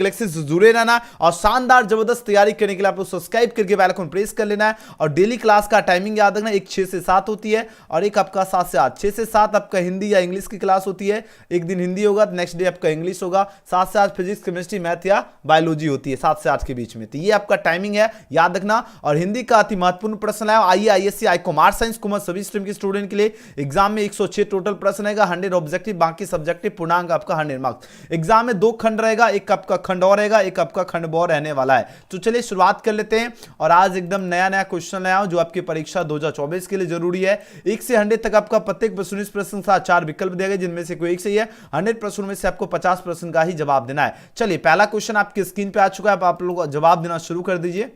Galaxy से जुड़े रहना और शानदार जबरदस्त तैयारी करने के लिए आप लोग सब्सक्राइब करके बेल आइकन प्रेस कर लेना है। और डेली क्लास का टाइमिंग याद रखना, एक 6 से 7 होती है और एक आपका 7 से 8। 6 से 7 आपका हिंदी या इंग्लिश की क्लास होती है, एक दिन हिंदी होगा तो नेक्स्ट डे आपका इंग्लिश होगा। 7 से 8 फिजिक्स, केमिस्ट्री, मैथ या बायोलॉजी होती है 7 से 8 के बीच में। तो ये आपका टाइमिंग है, याद रखना। और हिंदी का अति महत्वपूर्ण प्रश्न है, आइए आईएससी, आई कॉमर्स, साइंस, कॉमर्स सभी स्ट्रीम के स्टूडेंट के लिए एग्जाम में 106 टोटल प्रश्न रहेगा, 100 ऑब्जेक्टिव, बाकी सब्जेक्टिव पूर्णांक आपका 100 मार्क्स। एग्जाम में 2 खंड रहेगा, एक आपका खंड और रहेगा, एक आपका खंड ब रहने वाला है। तो चलिए शुरुआत कर लेते हैं। और आज एकदम नया क्वेश्चन लाया हूं जो आपकी परीक्षा 2024 के लिए जरूरी है। 1 से 100 तक आपका प्रत्येक प्रश्न, इस प्रश्न का 4 विकल्प दिए गए जिनमें से कोई एक सही है। 100 प्रश्नों में से आपको 50 प्रश्न का ही जवाब देना है। चलिए पहला क्वेश्चन आपकी स्क्रीन पे आ चुका है, आप लोग जवाब देना शुरू कर दीजिए।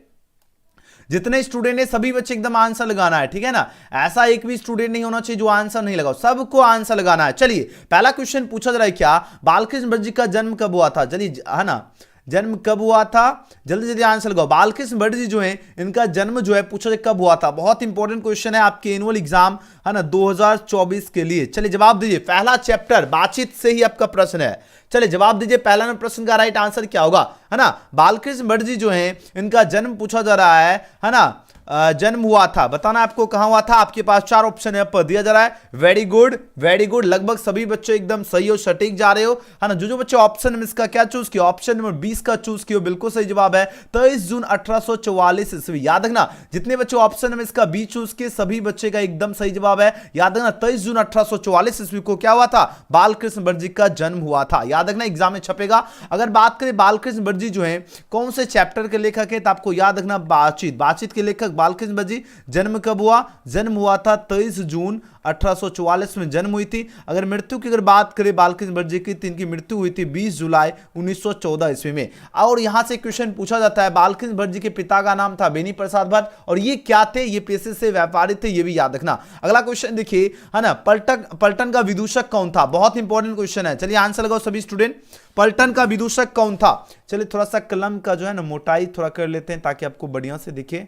जितने स्टूडेंट है सभी बच्चे एकदम आंसर लगाना है, ठीक है ना। ऐसा एक भी स्टूडेंट नहीं होना चाहिए जो आंसर नहीं लगाओ, सबको आंसर लगाना है। चलिए पहला क्वेश्चन पूछा जा रहा है, क्या बालकृष्ण भट्ट जी का जन्म कब हुआ था? चलिए है ना, जन्म कब हुआ था, जल्दी जल्दी आंसर लगाओ। बालकृष्ण भट्ट जी जो है इनका जन्म जो है पूछा जाए कब हुआ था। बहुत इंपॉर्टेंट क्वेश्चन है आपके एनुअल एग्जाम है ना 2024 के लिए। चलिए जवाब दीजिए। पहला चैप्टर बातचीत से ही आपका प्रश्न है। चलिए जवाब दीजिए, पहला नंबर प्रश्न का राइट आंसर क्या होगा, है ना। बालकृष्ण भट्ट जी जो है इनका जन्म पूछा जा रहा है ना, जन्म हुआ था, बताना आपको कहां हुआ था। आपके पास 4 ऑप्शन पर दिया जा रहा है। वेरी गुड, वेरी गुड, लगभग सभी बच्चे एकदम सही हो, सटीक जा रहे हो, है ना। जो बच्चे ऑप्शन में इसका क्या चूज किया, ऑप्शन नंबर 20 का चूज किया, बिल्कुल सही जवाब है। 23 जून 1844 ईस्वी। याद रखना जितने बच्चे ऑप्शन में इसका बी चूज किए सभी बच्चे का एकदम सही जवाब है। याद रखना 23 जून 1844 ईस्वी को क्या हुआ था, बालकृष्ण भट्ट जी का जन्म हुआ था। याद रखना एग्जाम में छपेगा। अगर बात करें बालकृष्ण भट्ट जी जो है कौन से चैप्टर के लेखक है, तो आपको याद रखना बातचीत के लेखक बालकृष्ण भट्ट जी। जन्म कब हुआ, जन्म हुआ था 23 जून 1844 में जन्म हुई थी। अगर मृत्यु की अगर बात करें बालकृष्ण भट्ट जी की, तो इनकी मृत्यु हुई थी 20 जुलाई 1914 ईस्वी में। और यहां से क्वेश्चन पूछा जाता है, बालकृष्ण भट्ट जी के पिता का नाम था बेनी प्रसाद भट्ट और ये क्या थे, ये पेशे से व्यापारी थे, ये भी याद रखना। अगला क्वेश्चन देखिए, है ना, पलटन का विदूषक कौन था? बहुत इंपॉर्टेंट क्वेश्चन है। चलिए आंसर लगाओ सभी स्टूडेंट। पलटन का विदूषक कौन था? चलिए थोड़ा सा कलम का जो है ना मोटाई थोड़ा कर लेते हैं ताकि आपको बढ़िया से दिखे।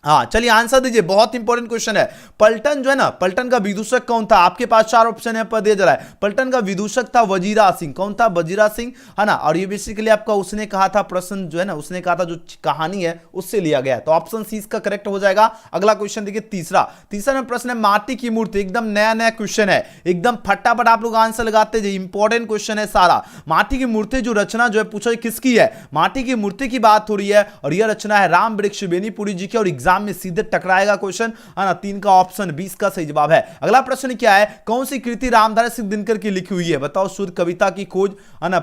हाँ चलिए आंसर दीजिए, बहुत इंपॉर्टेंट क्वेश्चन है। पलटन जो है ना, पलटन का विदूषक कौन था? आपके पास 4 ऑप्शन है पर दिया जा रहा है। पलटन का विदूषक था वजीरा सिंह। कौन था? वजीरा सिंह, है ना। और ये बेसिकली आपका उसने कहा था, प्रश्न जो है ना उसने कहा था, जो कहानी है उससे लिया गया है। तो ऑप्शन सी इसका करेक्ट हो जाएगा। अगला क्वेश्चन देखिए, तीसरा में प्रश्न है माटी की मूर्ति। एकदम नया क्वेश्चन है, एकदम फटाफट आप लोग आंसर लगाते हैं। इंपॉर्टेंट क्वेश्चन है सारा। माटी की मूर्ति जो रचना जो है पूछा किसकी है? माटी की मूर्ति की बात हो रही है और यह रचना है राम वृक्ष बेनीपुरी जी की। और एग्जाम में सीधे टकराएगा क्वेश्चन, है ना। 3 का ऑप्शन 20 का सही जवाब है। अगला प्रश्न क्या है, कौन सी कृति रामधारी सिंह दिनकर की लिखी हुई है? बताओ। शुद्ध कविता की खोज, है ना।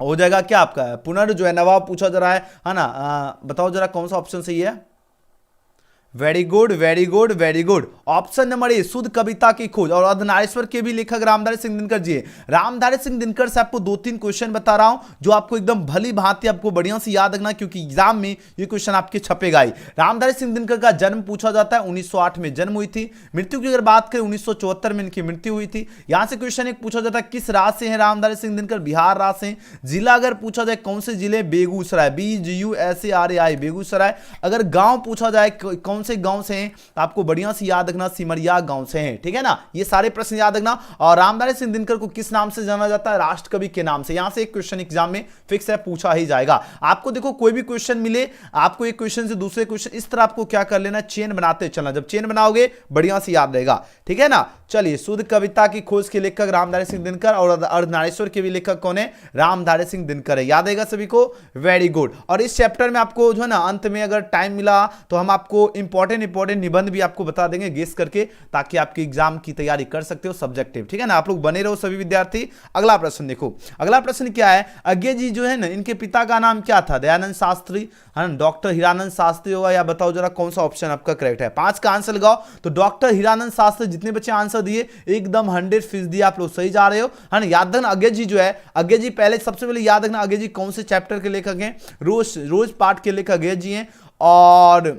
हो जाएगा क्या आपका पुनर जो है नवाब पूछा जा रहा है ना। बताओ जरा कौन सा ऑप्शन सही है। Very good, very good, very good. Option number A, शुद्ध कविता की खोज। और अर्धनारीश्वर के भी लेखक रामधारी सिंह दिनकर जी है। रामधारी सिंह दिनकर से आपको 2-3 क्वेश्चन बता रहा हूं जो आपको एकदम भली भांति आपको बढ़िया से याद रखना, क्योंकि एग्जाम में ये क्वेश्चन आपके छपेगा ही। रामधारी सिंह दिनकर का जन्म पूछा जाता है 1908 में जन्म हुई थी। मृत्यु की अगर बात करें 1974 में इनकी मृत्यु हुई थी। यहां से क्वेश्चन एक पूछा जाता है, किस राज्य से है रामधारी सिंह दिनकर? बिहार राज्य से। जिला अगर पूछा जाए कौन से जिले? बेगूसराय, BGUSARAI, बेगूसराय। अगर गांव पूछा जाए कौन से गांव से हैं, तो आपको बढ़िया से याद रखना सिमरिया गांव से हैं, ठीक है ना। ये सारे प्रश्न याद रखना। और रामधारी सिंह दिनकर को किस नाम से जाना जाता है? राष्ट्र कवि के नाम से। यहां से एक क्वेश्चन एग्जाम में फिक्स है, पूछा ही जाएगा। आपको देखो कोई भी क्वेश्चन मिले, आपको एक क्वेश्चन से दूसरे क्वेश्चन, इस तरह आपको क्या कर लेना, चेन बनाते चलना। जब चेन बनाओगे बढ़िया से याद रहेगा, ठीक है ना। चलिए, शुद्ध कविता की खोज के लेखक रामधारी सिंह दिनकर और अर्धनारीश्वर के भी लेखक कौन है? रामधारी सिंह दिनकर है। याद रहेगा सभी को, वेरी गुड। और इस चैप्टर में आपको जो है ना अंत में अगर टाइम मिला तो हम आपको इंपॉर्टेंट निबंध भी आपको बता देंगे गेस करके, ताकि आपके एग्जाम की तैयारी कर सकते हो सब्जेक्टिव, ठीक है ना। आप लोग बने रहो सभी विद्यार्थी। अगला प्रश्न देखो, अगला प्रश्न क्या है, अज्ञे जी जो है ना इनके पिता का नाम क्या था? दयानंद शास्त्री, है ना, डॉक्टर हीरानंद शास्त्री होगा, या बताओ जरा कौन सा ऑप्शन आपका करेक्ट है। 5 का आंसर लगाओ। तो डॉक्टर हीरानंद शास्त्री, जितने बच्चे आंसर दिए एकदम 100% आप लोग सही जा रहे हो, है ना। याद रखना अज्ञे जी जो है, अज्ञे जी पहले सबसे पहले याद रखना अज्ञे जी कौन से चैप्टर के लेखक हैं? रोज पाठ के लेखक अज्ञे जी हैं। और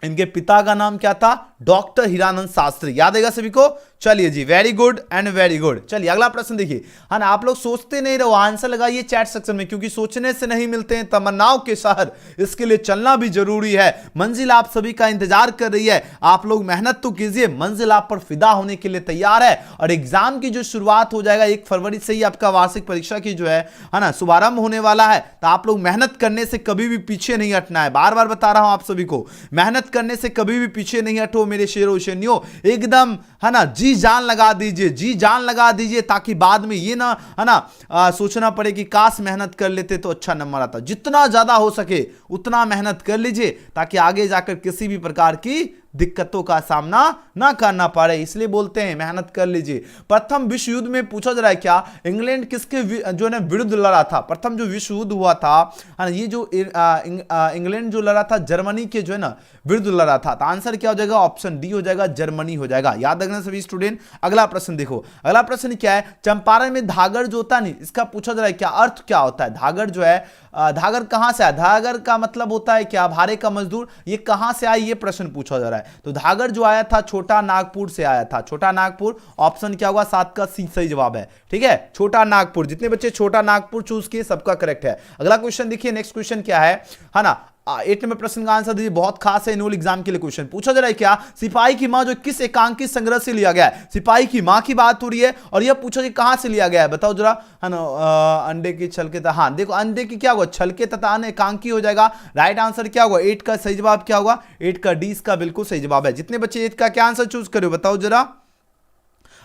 इनके पिता का नाम क्या था? डॉक्टर हीरानंद शास्त्री, याद आएगा सभी को। चलिए जी, very good and very good. चलिए अगला प्रश्न देखिए, है ना, आप लोग सोचते नहीं रहो, आंसर लगाइए चैट सेक्शन में, क्योंकि सोचने से नहीं मिलते हैं तमन्नाओं के शहर, इसके लिए चलना भी जरूरी है। मंजिल आप सभी का इंतजार कर रही है, आप लोग मेहनत तो कीजिए, मंजिल आप पर फिदा होने के लिए तैयार है। और एग्जाम की जो शुरुआत हो जाएगा 1 फरवरी से ही, आपका वार्षिक परीक्षा की जो है ना शुभारंभ होने वाला है। तो आप लोग मेहनत करने से कभी भी पीछे नहीं हटना है, बार बार बता रहा हूं आप सभी को, मेहनत करने से कभी भी पीछे नहीं हटो मेरे शेरों शेरनियों, एकदम है ना जी जान लगा दीजिए, जी जान लगा दीजिए, ताकि बाद में ये ना है ना सोचना पड़े कि काश मेहनत कर लेते तो अच्छा नंबर आता। जितना ज्यादा हो सके उतना मेहनत कर लीजिए, ताकि आगे जाकर किसी भी प्रकार की दिक्कतों का सामना ना करना पड़े, इसलिए बोलते हैं मेहनत कर लीजिए। प्रथम विश्व युद्ध में पूछा जा रहा है क्या, इंग्लैंड किसके जो है ना विरुद्ध लड़ा था। प्रथम जो विश्व युद्ध हुआ था, ये जो इंग्लैंड जो लड़ा था जर्मनी के जो है ना विरुद्ध लड़ा था। तो आंसर क्या हो जाएगा, ऑप्शन डी हो जाएगा, जर्मनी हो जाएगा। याद रखना सभी स्टूडेंट। अगला प्रश्न देखो, अगला प्रश्न क्या है, चंपारण में धागर जो होता है नहीं, इसका पूछा जा रहा है क्या अर्थ क्या होता है। धागर जो है, धागर कहां से आया, धागर का मतलब होता है क्या, भारे का मजदूर, ये कहां से आया, ये प्रश्न पूछा जा रहा है। तो धागर जो आया था छोटा नागपुर से आया था, छोटा नागपुर, ऑप्शन क्या होगा, 7 का सी सही जवाब है। ठीक है, छोटा नागपुर, जितने बच्चे छोटा नागपुर चूज किए सबका करेक्ट है। अगला क्वेश्चन देखिए, नेक्स्ट क्वेश्चन क्या है ना, 8 नंबर प्रश्न का आंसर दीजिए, बहुत खास है, एनुअल एग्जाम के लिए क्वेश्चन पूछा जा रहा है क्या, सिपाही की मां जो किस एकांकी संग्रह से लिया गया है। सिपाही की मां की बात हो रही है, और यह पूछा कि कहां से लिया गया है, बताओ जरा, है ना, अंडे की छल के तथा, हाँ देखो अंडे की क्या होगा, छल के तथा एकांकी हो जाएगा। राइट आंसर क्या होगा, 8 का सही जवाब क्या होगा, 8 का डी इसका बिल्कुल सही जवाब है। जितने बच्चे 8 का क्या आंसर चूज करो बताओ जरा,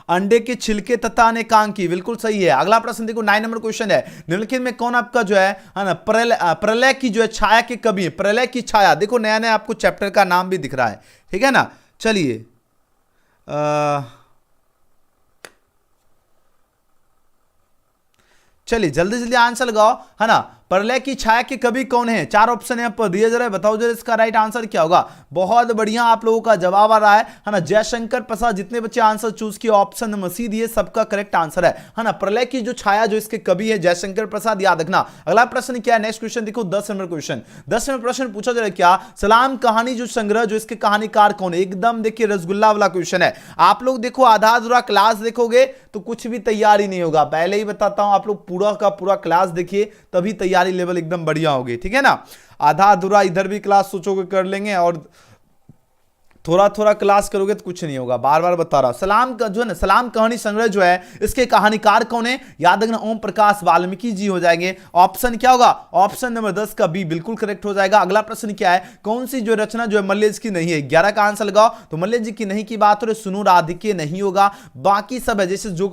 अंडे के छिलके तथा अनेकांकी, बिल्कुल सही है। अगला प्रश्न देखो, 9 नंबर क्वेश्चन है, निम्नलिखित में कौन आपका जो है ना प्रलय की जो है छाया के कवि है। प्रलय की छाया, देखो नया नया आपको चैप्टर का नाम भी दिख रहा है, ठीक है ना। चलिए चलिए जल्दी जल्दी आंसर लगाओ, है ना। प्रलय की छाया के कवि कौन है, 4 ऑप्शन यहाँ पर दिए जा रहे हैं, बताओ जरा इसका राइट आंसर क्या होगा। बहुत बढ़िया आप लोगों का जवाब आ रहा है ना, जयशंकर प्रसाद। जितने बच्चे आंसर चूज किए ऑप्शन नंबर सी दिए, सबका करेक्ट आंसर है ना। प्रलय की जो छाया जो इसके कवि है जयशंकर प्रसाद, याद रखना। अगला प्रश्न क्या है, नेक्स्ट क्वेश्चन देखो, 10 नंबर क्वेश्चन। 10 नंबर प्रश्न पूछा जा रहा है क्या, सलाम कहानी जो संग्रह जो इसके कहानीकार कौन है। एकदम देखिए रसगुल्ला वाला क्वेश्चन है। आप लोग देखो आधा अधूरा क्लास देखोगे तो कुछ भी तैयारी नहीं होगा, पहले ही बताता हूं, आप लोग पूरा का पूरा क्लास देखिए, तभी तैयारी लेवल एकदम बढ़िया होगी, ठीक है ना। आधा अधूरा इधर भी क्लास सोचोगे कर लेंगे, और थोड़ा थोड़ा क्लास करोगे तो कुछ नहीं होगा। बार बार बता रहा हूं, सलाम का जो है ना, सलाम कहानी संग्रह जो है इसके कहानीकार कौन है, याद रखना ओम प्रकाश वाल्मीकि जी हो जाएंगे। ऑप्शन क्या होगा, ऑप्शन नंबर 10 का बी बिल्कुल करेक्ट हो जाएगा। अगला प्रश्न क्या है, कौन सी जो रचना जो है मल्ल जी की नहीं है, 11 का आंसर लगाओ। तो मल्ल जी की नहीं की बात हो रही, सुनो राधिके नहीं होगा, बाकी सब है, जैसे जो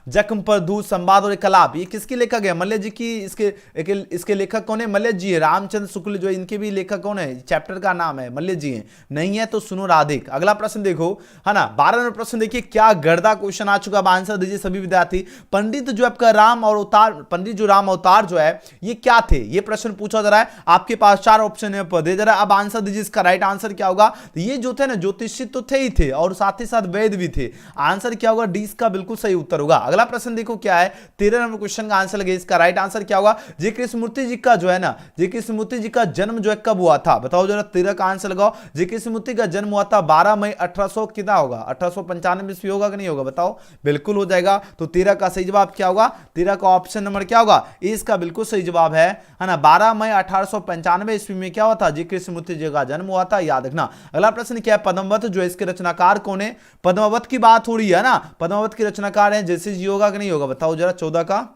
जख्म पर धूल संवाद और कलाप, ये किसके लेखक है, मल्ल जी की। इसके लेखक कौन है, मल्ल जी है। रामचंद्र शुक्ल जो है इनके भी लेखक कौन है, चैप्टर का नाम है मल्ल जी है, नहीं है तो सुनो राधिक। अगला प्रश्न देखो, है ना, 12 नंबर प्रश्न देखिए, क्या गर्दा क्वेश्चन आ चुका, अब आंसर दीजिए सभी विद्यार्थी। पंडित जो आपका राम और अवतार, पंडित जो राम अवतार जो है ये क्या थे, ये प्रश्न पूछा जा रहा है। आपके पास 4 ऑप्शन है पर दे जा रहा है, अब आंसर दीजिए इसका राइट आंसर क्या होगा। तो ये जो थे ना ज्योतिषी तो थे ही थे, और साथ ही साथ वैद भी थे। आंसर क्या होगा, डी इसका बिल्कुल सही उत्तर होगा। अगला प्रश्न देखो क्या है, 13 नंबर क्वेश्चन का आंसर लगे, इसका राइट आंसर क्या होगा। जे कृष्णमूर्ति जी का जो है ना, जे कृष्णमूर्ति जी का जन्म जो है कब हुआ था, बताओ जरा, 13 का आंसर लगाओ। जे कृष्णमूर्ति का जन्म हुआ था 12 मई 1800 कितना होगा, 1895 ईस्वी होगा कि नहीं होगा, बताओ। बिल्कुल हो जाएगा। तो 13 का सही जवाब क्या होगा, 13 का ऑप्शन नंबर क्या होगा, इसका बिल्कुल सही जवाब है ना। 12 मई 1895 ईस्वी में क्या हुआ था, जी कृष्णमूर्ति जी का जन्म हुआ था, याद रखना। अगला प्रश्न क्या है, पद्मावत जो है इसके रचनाकार कौन है। पद्मावत की बात हो रही है ना, पद्मावत के रचनाकार है जैसे जी होगा कि नहीं होगा, बताओ जरा। 14 का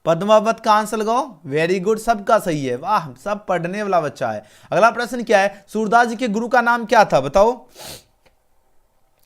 पद्मावत का आंसर लगाओ, वेरी गुड, सबका सही है, वाह सब पढ़ने वाला बच्चा है। अगला प्रश्न क्या है, सूरदास जी के गुरु का नाम क्या था, बताओ।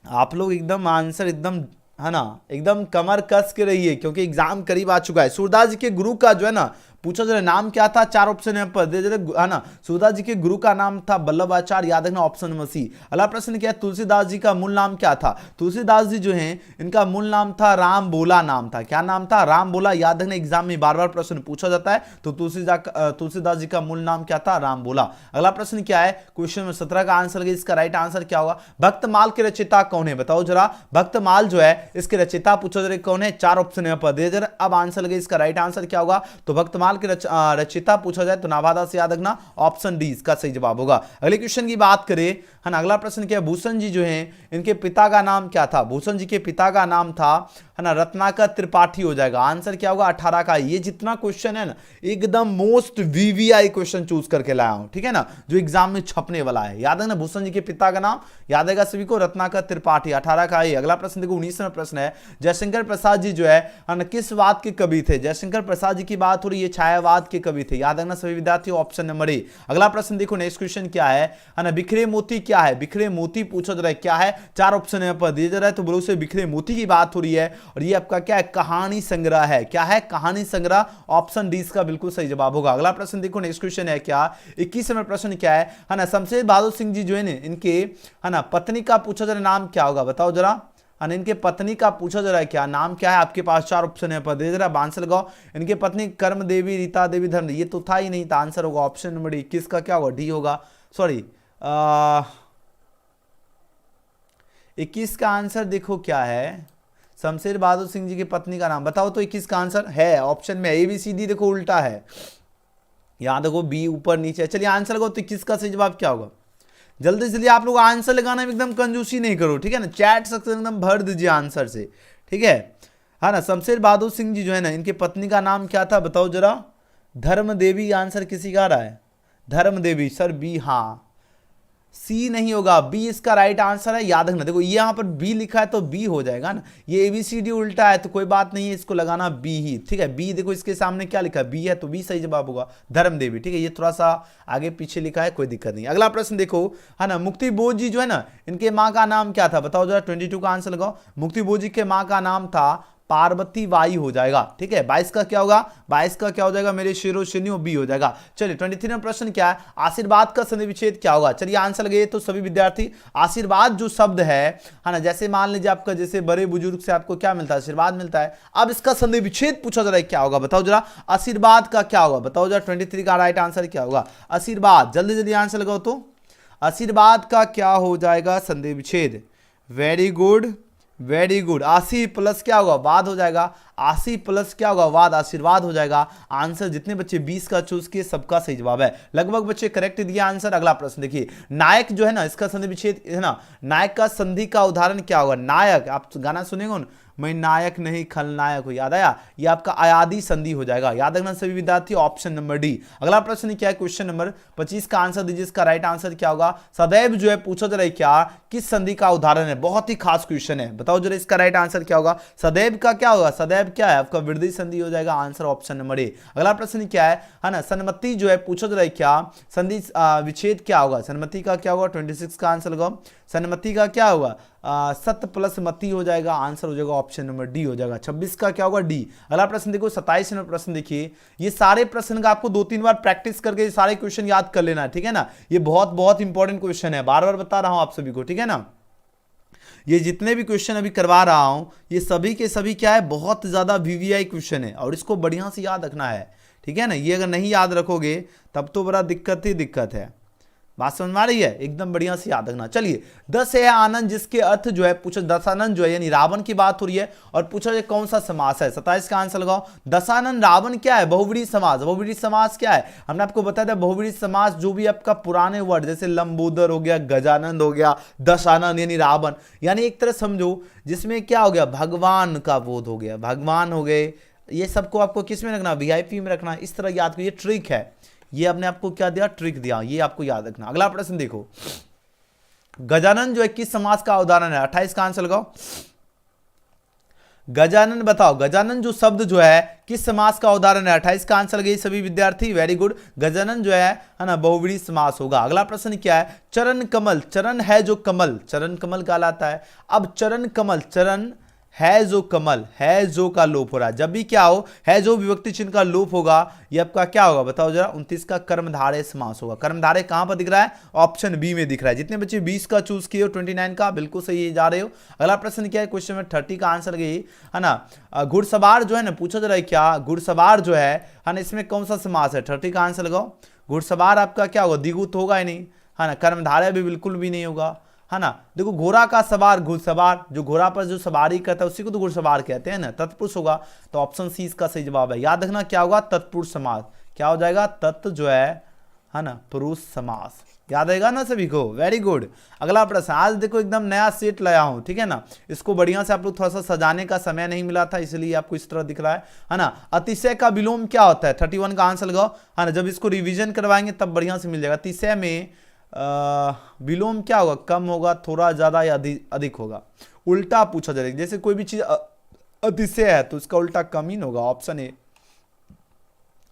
आप लोग एकदम आंसर एकदम, है ना, एकदम कमर कस के रहिए, क्योंकि एग्जाम करीब आ चुका है। सूरदास जी के गुरु का जो है ना पूछा जरा नाम क्या था, 4 ऑप्शन यहाँ पर दे जरा, है ना। सूरदास जी के गुरु का नाम था वल्लभाचार्य, याद रखना ऑप्शन नंबर सी। अगला प्रश्न क्या है, तुलसीदास जी का मूल नाम क्या था। तुलसीदास जी जो हैं इनका मूल नाम था राम बोला नाम था, क्या नाम था, राम बोला, याद रखना एग्जाम में बार बार प्रश्न पूछा जाता है। तो तुलसीदास जी का मूल नाम क्या था, राम बोला। अगला प्रश्न क्या है, क्वेश्चन नंबर 17 का आंसर लगे, इसका राइट आंसर क्या होगा। भक्तमाल के रचयिता कौन है, बताओ जरा। भक्तमाल जो है इसके रचयिता पूछा जरा कौन है, 4 ऑप्शन यहाँ पर दे जरा, अब आंसर लगे, इसका राइट आंसर क्या होगा। तो भक्तमाल रामायण के रचयिता पूछा जाए तो नाभादा से याद रखना ऑप्शन डी इसका सही जवाब होगा। अगले क्वेश्चन की बात करें, है ना, अगला प्रश्न क्या है, भूषण जी जो हैं इनके पिता का नाम क्या था? भूषण जी के पिता का नाम था, है ना, रत्नाकर त्रिपाठी हो जाएगा। आंसर क्या होगा? 18 का। ये जितना क्वेश्चन है ना एकदम मोस्ट वीवीआई क्वेश्चन चूज करके लाया हूं, ठीक है ना, जो एग्जाम में छपने वाला है। याद है ना, भूषण जी के पिता का नाम याद आएगा सभी को, रत्नाकर त्रिपाठी। 18 का। अगला प्रश्न देखो 19वां प्रश्न है, जयशंकर प्रसाद जी जो है ना किस वाद के कवि थे? जयशंकर प्रसाद जी की बात हो रही है, छायावाद के कवि थे। याद रखना सभी विद्यार्थी, ऑप्शन नंबर ए। अगला प्रश्न देखो, नेक्स्ट क्वेश्चन क्या है ना, बिखरे मोती क्या है? बिखरे मोती पूछा जा रहा है, क्या है? 4 ऑप्शन यहाँ पर दिया जा रहा है, तो बोलो से बिखरे मोती की बात हो रही है, और ये आपका क्या है? कहानी संग्रह है। क्या है? कहानी संग्रह। ऑप्शन डी इसका बिल्कुल सही जवाब होगा। अगला प्रश्न देखो, नेक्स्ट क्वेश्चन है क्या, 21वां प्रश्न क्या है ना, शमशेर बहादुर सिंह जी जो है ना इनके, है ना, पत्नी का पूछा जा रहा है, नाम क्या होगा? बताओ जरा। इनके पत्नी का पूछा जा रहा है, क्या नाम क्या है? आपके पास 4 ऑप्शन है पर दे जरा, आंसर लगाओ। इनके पत्नी कर्म देवी, रीता देवी, धर्म, ये तो था ही नहीं, था आंसर होगा ऑप्शन नंबर डी। किसका क्या होगा? डी होगा। सॉरी 21 का आंसर देखो क्या है, शमशेर बहादुर सिंह जी की पत्नी का नाम बताओ तो 21 का आंसर है ऑप्शन में ABCD देखो उल्टा है, यहां देखो बी ऊपर नीचे। चलिए आंसर लगाओ तो 21 का सही जवाब क्या होगा? जल्दी जल्दी आप लोग आंसर लगाना में एकदम कंजूसी नहीं करो, ठीक है ना, चैट सेक्शन एकदम भर दीजिए आंसर से, ठीक है ना। शमशेर बहादुर सिंह जी जो है ना इनके पत्नी का नाम क्या था? बताओ जरा। धर्म देवी आंसर किसी का आ रहा है? धर्म देवी सर बी, हाँ सी नहीं होगा, बी इसका राइट आंसर है। याद रखना, देखो ये यहाँ पर बी लिखा है तो बी हो जाएगा ना, ये ABCD उल्टा है तो कोई बात नहीं है, इसको लगाना बी ही, ठीक है। बी देखो इसके सामने क्या लिखा है? बी है तो बी सही जवाब होगा, धर्म देवी, ठीक है। ये थोड़ा सा आगे पीछे लिखा है, कोई दिक्कत नहीं। अगला प्रश्न देखो, है ना, मुक्ति बोध जी जो है ना इनके माँ का नाम क्या था? बताओ जरा। 22 का आंसर लगाओ। मुक्ति बोध जी के माँ का नाम था पार्वती बाई हो जाएगा, ठीक है। 22 का क्या होगा? 22 का क्या हो जाएगा मेरे शेरो शेनियो? बी हो जाएगा। चलिए 23वां प्रश्न क्या है, आशीर्वाद का संधि विच्छेद क्या होगा? चलिए आंसर लगे तो सभी विद्यार्थी, आशीर्वाद जो शब्द है ना, जैसे मान लीजिए आपका जैसे बड़े बुजुर्ग से आपको क्या मिलता है? आशीर्वाद मिलता है। अब इसका संधि विच्छेद पूछा जा रहा है, क्या होगा? बताओ जरा। आशीर्वाद का क्या होगा? बताओ जरा। 23 का राइट आंसर क्या होगा? आशीर्वाद। जल्दी जल्दी आंसर लगाओ तो। आशीर्वाद का क्या हो जाएगा? संधि विच्छेद। Very good, very good. आशी प्लस क्या होगा? वाद हो जाएगा। आशी प्लस क्या होगा? वाद, आशीर्वाद हो जाएगा। आंसर जितने बच्चे 20 का चूज किए सबका सही जवाब है, लगभग बच्चे करेक्ट दिया आंसर। अगला प्रश्न देखिए, नायक जो है ना इसका संधि विच्छेद है ना, नायक का संधि का उदाहरण क्या होगा? नायक, आप गाना सुनेंगे ना, मैं नायक नहीं खलनायक हूं, याद आया? ये आपका अयादी संधि हो जाएगा। याद रखना सभी विद्यार्थी, ऑप्शन नंबर डी। अगला प्रश्न क्या है? क्वेश्चन नंबर 25 का आंसर दीजिए, इसका राइट आंसर क्या होगा? सदैव जो है पूछा जा रहा है क्या, किस संधि का उदाहरण है? बहुत ही खास क्वेश्चन है, बताओ जरा इसका राइट आंसर क्या होगा? सदैव का क्या होगा? सदैव क्या है आपका? वृद्धि संधि हो जाएगा, आंसर ऑप्शन नंबर ए। अगला प्रश्न क्या है ना, सन्मति जो है पूछा जा रहा है क्या, संधि विच्छेद क्या होगा? सन्मति का क्या होगा? 26 का आंसर लगाओ। सन्मति का क्या होगा? सत्य प्लस मति हो जाएगा, आंसर हो जाएगा ऑप्शन नंबर डी हो जाएगा। 26 का क्या होगा? डी। अगला प्रश्न देखो 27वां प्रश्न देखिए, ये सारे प्रश्न का आपको 2-3 बार प्रैक्टिस करके सारे क्वेश्चन याद कर लेना है, ठीक है ना। ये बहुत बहुत इंपॉर्टेंट क्वेश्चन है, बार बार बता रहा हूं आप सभी को, ठीक है ना। ये जितने भी क्वेश्चन अभी करवा रहा हूं ये सभी के सभी क्या है, बहुत ज्यादा VVI क्वेश्चन है और इसको बढ़िया से याद रखना है, ठीक है ना। ये अगर नहीं याद रखोगे तब तो बड़ा दिक्कत ही दिक्कत है। बात समझ में आ रही है? एकदम बढ़िया से याद रखना। चलिए, दस है आनंद जिसके अर्थ जो है पूछा, दशानंद जो है यानी रावण की बात हो रही है और पूछा जाए कौन सा समास है? 27 का आंसर लगाओ। दशानंद रावण क्या है? बहुव्रीहि समास। बहुव्रीहि समास क्या है? हमने आपको बताया था बहुव्रीहि समास जो भी आपका पुराने वर्ड जैसे लंबोदर हो गया, गजानंद हो गया, दशानंद यानी रावण, यानी एक तरह समझो जिसमें क्या हो गया, भगवान का बोध हो गया, भगवान हो गए। ये सबको आपको किस में रखना? VIP में रखना। इस तरह याद करिए, ट्रिक है ये, आपने आपको क्या दिया? ट्रिक दिया, ये आपको याद रखना। अगला प्रश्न देखो, गजानन जो है किस समास का उदाहरण है? 28 का आंसर लगाओ। गजानन बताओ, गजानन जो शब्द जो है किस समास का उदाहरण है? 28 का आंसर लगे सभी विद्यार्थी, वेरी गुड। गजानन जो है ना बहुव्रीहि समास होगा। अगला प्रश्न क्या है? चरण कमल, चरण है जो कमल, चरण कमल कहलाता है। अब चरण कमल, चरण है जो कमल, है जो का लोप हो रहा है, जब भी क्या हो है जो विभक्ति चिन्ह का लोप होगा ये आपका क्या होगा? बताओ जरा। 29 का कर्मधारय समास होगा। कर्मधारय कहां पर दिख रहा है? ऑप्शन बी में दिख रहा है। जितने बच्चे 20 का चूज किए हो 29 का बिल्कुल सही जा रहे हो। अगला प्रश्न क्या है? क्वेश्चन में 30 का आंसर लगे है ना, घुड़सवार जो है ना पूछा जा रहा है क्या, घुड़सवार जो है ना इसमें कौन सा समास है? 30 का आंसर लगाओ। घुड़सवार आपका क्या होगा? द्विगुत होगा ही नहीं, है ना। कर्मधारय भी बिल्कुल भी नहीं होगा। है ना। देखो घोड़ा का सवार घुड़सवार, जो घोड़ा पर जो सवारी करता है उसी को तो घुड़सवार कहते हैं ना, तत्पुरुष होगा। तो ऑप्शन सी इसका सही जवाब है। याद रखना क्या होगा, तत्पुरुष समास। क्या हो जाएगा, तत् जो है ना, पुरुष समास। याद रहेगा ना सभी को, वेरी गुड। अगला प्रश्न, आज देखो एकदम नया सेट लाया हूं, ठीक है ना। इसको बढ़िया से आप लोग थोड़ा सा सजाने का समय नहीं मिला था, इसलिए आपको इस तरह दिख रहा है ना। अतिशय का विलोम क्या होता है, 31 का आंसर लगाओ, है ना। जब इसको रिवीजन करवाएंगे तब बढ़िया से मिल जाएगा। अतिशय में विलोम क्या होगा, कम होगा, थोड़ा ज्यादा या अधिक होगा। उल्टा पूछा जाएगा, जैसे कोई भी चीज अतिशय है तो इसका उल्टा कम ही होगा। Option A.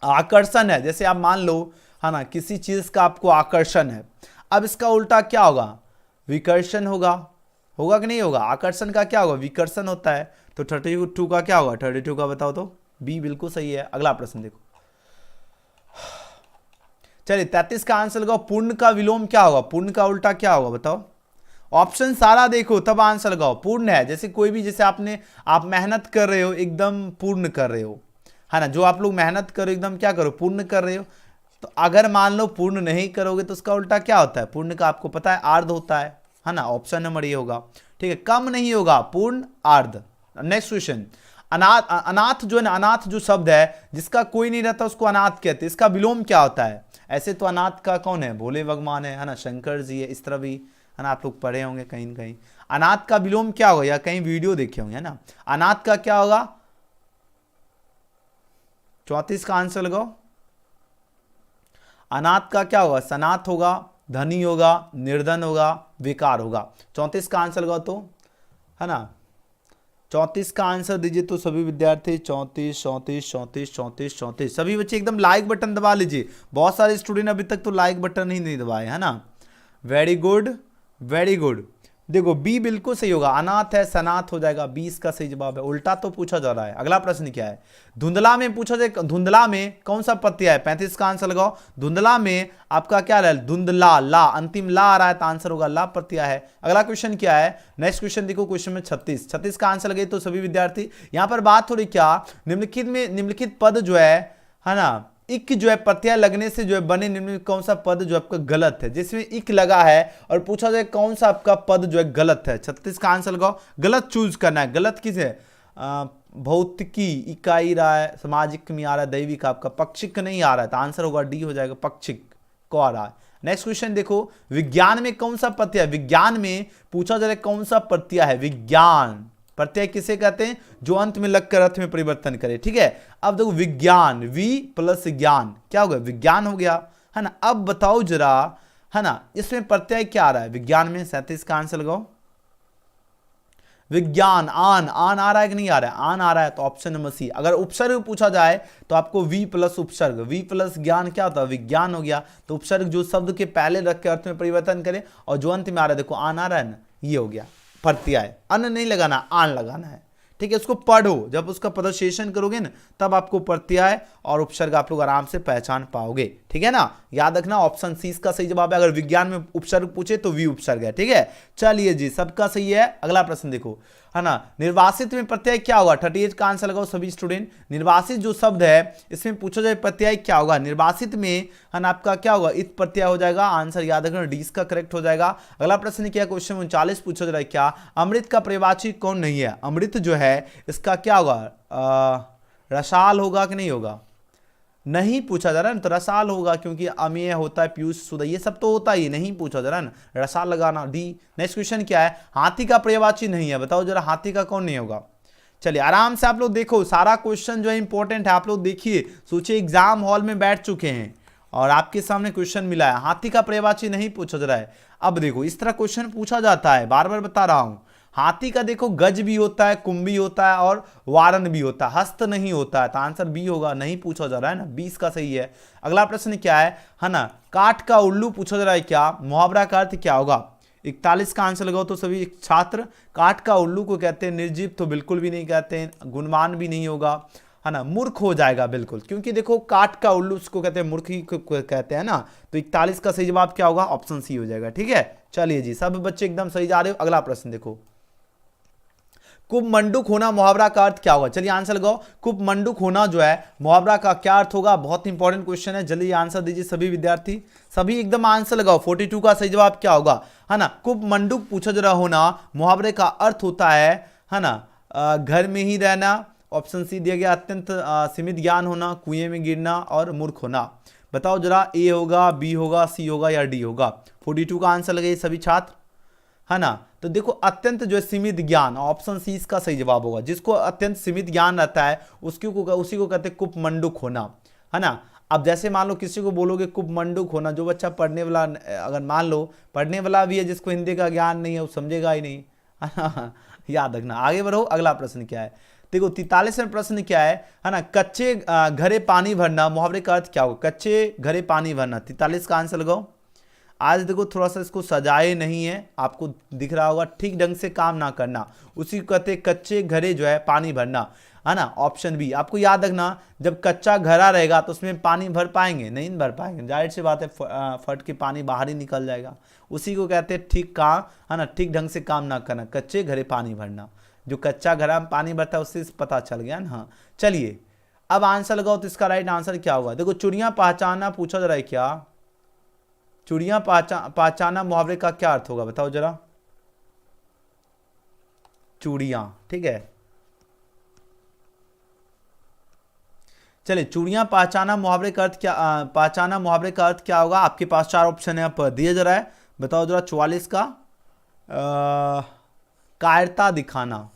आकर्षण है, जैसे आप मान लो, है ना, किसी चीज का आपको आकर्षण है, अब इसका उल्टा क्या होगा, विकर्षण होगा। होगा कि नहीं होगा, आकर्षण का क्या होगा, विकर्षण होता है। तो 32 का क्या होगा, 32 का बताओ तो, बी बिल्कुल सही है। अगला प्रश्न देखो, चलिए 33 का आंसर लगाओ। पूर्ण का विलोम क्या होगा, पूर्ण का उल्टा क्या होगा बताओ। ऑप्शन सारा देखो तब आंसर लगाओ। पूर्ण है, जैसे कोई भी, जैसे आप मेहनत कर रहे हो, एकदम पूर्ण कर रहे हो, है ना। जो आप लोग मेहनत करो एकदम क्या करो, पूर्ण कर रहे हो। तो अगर मान लो पूर्ण नहीं करोगे तो उसका उल्टा क्या होता है, पूर्ण का आपको पता है अर्ध होता है ना। ऑप्शन नंबर ये होगा, ठीक है। कम नहीं होगा, पूर्ण अर्ध। नेक्स्ट क्वेश्चन, अनाथ जो है ना, अनाथ जो शब्द है जिसका कोई नहीं रहता उसको अनाथ कहते हैं, इसका विलोम क्या होता है। ऐसे तो अनाथ का कौन है, भोले भगवान है ना, शंकर जी है, इस तरह भी, है ना, आप लोग पढ़े होंगे कहीं न कहीं। अनाथ का विलोम क्या होगा, या कहीं वीडियो देखे होंगे, है ना। अनाथ का क्या होगा, 34 का आंसर लगाओ। अनाथ का क्या होगा, सनाथ होगा, धनी होगा, निर्धन होगा, बेकार होगा। 34 का आंसर लगाओ तो, है ना। 34 का आंसर दीजिए तो सभी विद्यार्थी, 34 34 34 34 34। सभी बच्चे एकदम लाइक बटन दबा लीजिए। बहुत सारे स्टूडेंट अभी तक तो लाइक बटन ही नहीं दबाए, है ना। Very good, very good. देखो बी बिल्कुल सही होगा, अनाथ है, सनाथ हो जाएगा। 20 का सही जवाब है। उल्टा तो पूछा जा रहा है। अगला प्रश्न क्या है, धुंधला में पूछा जाए, धुंधला में कौन सा प्रत्यय है। 35 का आंसर लगाओ। धुंधला में आपका क्या है, धुंधला, ला, अंतिम ला आ रहा है तो आंसर होगा ला प्रत्यय है। अगला क्वेश्चन क्या है, नेक्स्ट क्वेश्चन देखो, क्वेश्चन में 36 का आंसर लगे तो सभी विद्यार्थी। यहां पर बात हो रही क्या, निम्नलिखित पद जो है ना, इक जो है प्रत्यय लगने से जो है बने निम्न कौन सा पद जो आपका गलत है। जिसमें इक लगा है और पूछा जाए कौन सा आपका पद जो है गलत है। 36 का आंसर लगाओ। गलत चूज करना है। गलत किस है, भौतिकी, इकाई रहा है, सामाजिक में आ रहा है, दैविक आपका पक्षिक नहीं आ रहा है तो आंसर होगा डी हो जाएगा, पक्षिक को आ रहा है। नेक्स्ट क्वेश्चन देखो, विज्ञान में कौन सा प्रत्यय है। विज्ञान में पूछा जा रहा है कौन सा प्रत्यय है। विज्ञान प्रत्यय किसे कहते हैं, जो अंत में लगकर अर्थ में परिवर्तन करे, ठीक है। अब देखो विज्ञान, वी प्लस ज्ञान क्या हो गया, विज्ञान हो गया, है ना। अब बताओ जरा, है ना, इसमें प्रत्यय क्या आ रहा है विज्ञान में। 37 का आंसर लगाओ। विज्ञान, आन आ रहा है कि नहीं आ रहा है, आन आ रहा है तो ऑप्शन नंबर सी। अगर उपसर्ग पूछा जाए तो आपको वी प्लस उपसर्ग, वी प्लस ज्ञान क्या होता है, विज्ञान हो गया। तो उपसर्ग जो शब्द के पहले रख के अर्थ में परिवर्तन करे और जो अंत में आ रहा है, देखो आन आ रहा है ना, ये हो गया प्रत्यय। अन नहीं लगाना, आन लगाना है, ठीक है। उसको पढ़ो, जब उसका प्रदर्शन करोगे ना तब आपको प्रत्यय और उपसर्ग आप लोग आराम से पहचान पाओगे, ठीक है ना। याद रखना ऑप्शन सी इसका सही जवाब है। अगर विज्ञान में उपसर्ग पूछे तो वी उपसर्ग है, ठीक है। चलिए जी, सबका सही है। अगला प्रश्न देखो, है ना, निर्वासित में प्रत्यय क्या होगा। 38 का आंसर लगाओ सभी स्टूडेंट। निर्वासित जो शब्द है इसमें पूछा जाए प्रत्यय क्या होगा। निर्वासित में, है ना, आपका क्या होगा, इत प्रत्यय हो जाएगा। आंसर याद रखना, डी का करेक्ट हो जाएगा। अगला प्रश्न क्या, क्वेश्चन 39 पूछा जा रहा है, क्या अमृत का पर्यायवाची कौन नहीं है। अमृत जो है इसका क्या होगा, रसाल होगा कि नहीं होगा, नहीं पूछा जा रहा है ना, तो रसाल होगा क्योंकि अमेय होता है, पीयूष, सुधा, ये सब तो होता ही, नहीं पूछा जा रहा है ना, रसाल लगाना, डी। नेक्स्ट क्वेश्चन क्या है, हाथी का पर्यायवाची नहीं है। बताओ जरा हाथी का कौन नहीं होगा। चलिए आराम से आप लोग देखो, सारा क्वेश्चन जो है इंपॉर्टेंट है, आप लोग देखिए। सोचिए एग्जाम हॉल में बैठ चुके हैं और आपके सामने क्वेश्चन मिला है, हाथी का पर्यायवाची नहीं पूछा जा रहा है। अब देखो इस तरह क्वेश्चन पूछा जाता है, बार बार बता रहा हूं। हाथी का देखो गज भी होता है, कुंभ भी होता है और वारन भी होता है, हस्त नहीं होता है, तो आंसर बी होगा, नहीं पूछा जा रहा है ना, 20 का सही है। अगला प्रश्न क्या है ना, काठ का उल्लू पूछा जा रहा है, क्या मुहावरा का अर्थ क्या होगा। 41 का आंसर लगाओ तो सभी छात्र। काठ का उल्लू को कहते हैं निर्जीव, तो बिल्कुल भी नहीं कहते हैं, गुणवान भी नहीं होगा, है ना, मूर्ख हो जाएगा बिल्कुल, क्योंकि देखो काठ का उल्लू उसको कहते हैं, मूर्ख ही कहते हैं ना। तो 41 का सही जवाब क्या होगा, ऑप्शन सी हो जाएगा, ठीक है। चलिए जी, सब बच्चे एकदम सही जा रहे हो। अगला प्रश्न देखो, कुपमंडूक होना मुहावरा का अर्थ क्या होगा? चलिए आंसर लगाओ। कुपमंडूक होना जो है मुहावरा का क्या अर्थ होगा? बहुत इंपॉर्टेंट क्वेश्चन है, जल्दी आंसर दीजिए सभी विद्यार्थी, सभी एकदम आंसर लगाओ। 42 का सही जवाब क्या होगा? है ना, कुपमंडूक पूछा जरा होना मुहावरे का अर्थ होता है ना, घर में ही रहना। ऑप्शन सी दिया गया, अत्यंत सीमित ज्ञान होना, कुएं में गिरना और मूर्ख होना। बताओ जरा, ए होगा, बी होगा, सी होगा या डी होगा? 42 का आंसर लगाइए सभी छात्र, है ना। तो देखो अत्यंत जो है सीमित ज्ञान, ऑप्शन सी इसका सही जवाब होगा। जिसको अत्यंत सीमित ज्ञान रहता है उसी को कहते हैं कुपमंडूक होना, है ना। अब जैसे मान लो किसी को बोलोगे कुपमंडूक होना, जो बच्चा पढ़ने वाला, अगर मान लो पढ़ने वाला भी है जिसको हिंदी का ज्ञान नहीं है, वो समझेगा ही नहीं, है ना। याद रखना। आगे बढ़ो, अगला प्रश्न क्या है? देखो 43वां प्रश्न क्या है ना, कच्चे घरे पानी भरना मुहावरे का अर्थ क्या होगा? कच्चे घरे पानी भरना, 43 का आंसर लगाओ। आज देखो थोड़ा सा इसको सजाए नहीं है, आपको दिख रहा होगा, ठीक ढंग से काम ना करना, उसी को कहते हैं कच्चे घरे जो है पानी भरना, है ना। Option B. आपको याद रखना, जब कच्चा घरा रहेगा तो उसमें पानी भर पाएंगे? नहीं भर पाएंगे, जाहिर सी बात है, फट के पानी बाहर ही निकल जाएगा। उसी को कहते हैं ठीक काम, है ना, ठीक ढंग से काम ना करना, कच्चे घरे पानी भरना। जो कच्चा घरा में पानी भरता है उससे पता चल गया ना। हाँ चलिए, अब आंसर लगाओ, तो इसका राइट आंसर क्या होगा? देखो चुड़ियां पहचानना पूछा जा रहा है क्या? चुड़ियां पहचाना मुहावरे का क्या अर्थ होगा? बताओ जरा। चूड़ियां, ठीक है। चलिए, चूड़ियां पहचाना मुहावरे का अर्थ क्या, पहचाना मुहावरे का अर्थ क्या होगा? आपके पास 4 ऑप्शन है, पर दिए जरा है, बताओ जरा। 44 का कायरता दिखाना,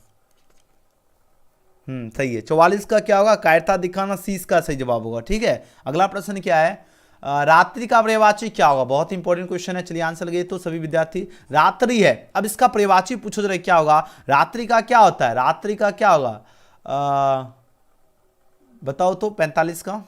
सही है। 44 का क्या होगा? कायरता दिखाना, सी इसका सही जवाब होगा, ठीक है। अगला प्रश्न क्या है? रात्रि का पर्यायवाची क्या होगा? बहुत इंपॉर्टेंट क्वेश्चन है, चलिए आंसर लगे तो सभी विद्यार्थी। रात्रि है, अब इसका पर्यायवाची पूछो जरा क्या होगा? रात्रि का क्या होता है? रात्रि का क्या होगा? बताओ तो 45 का।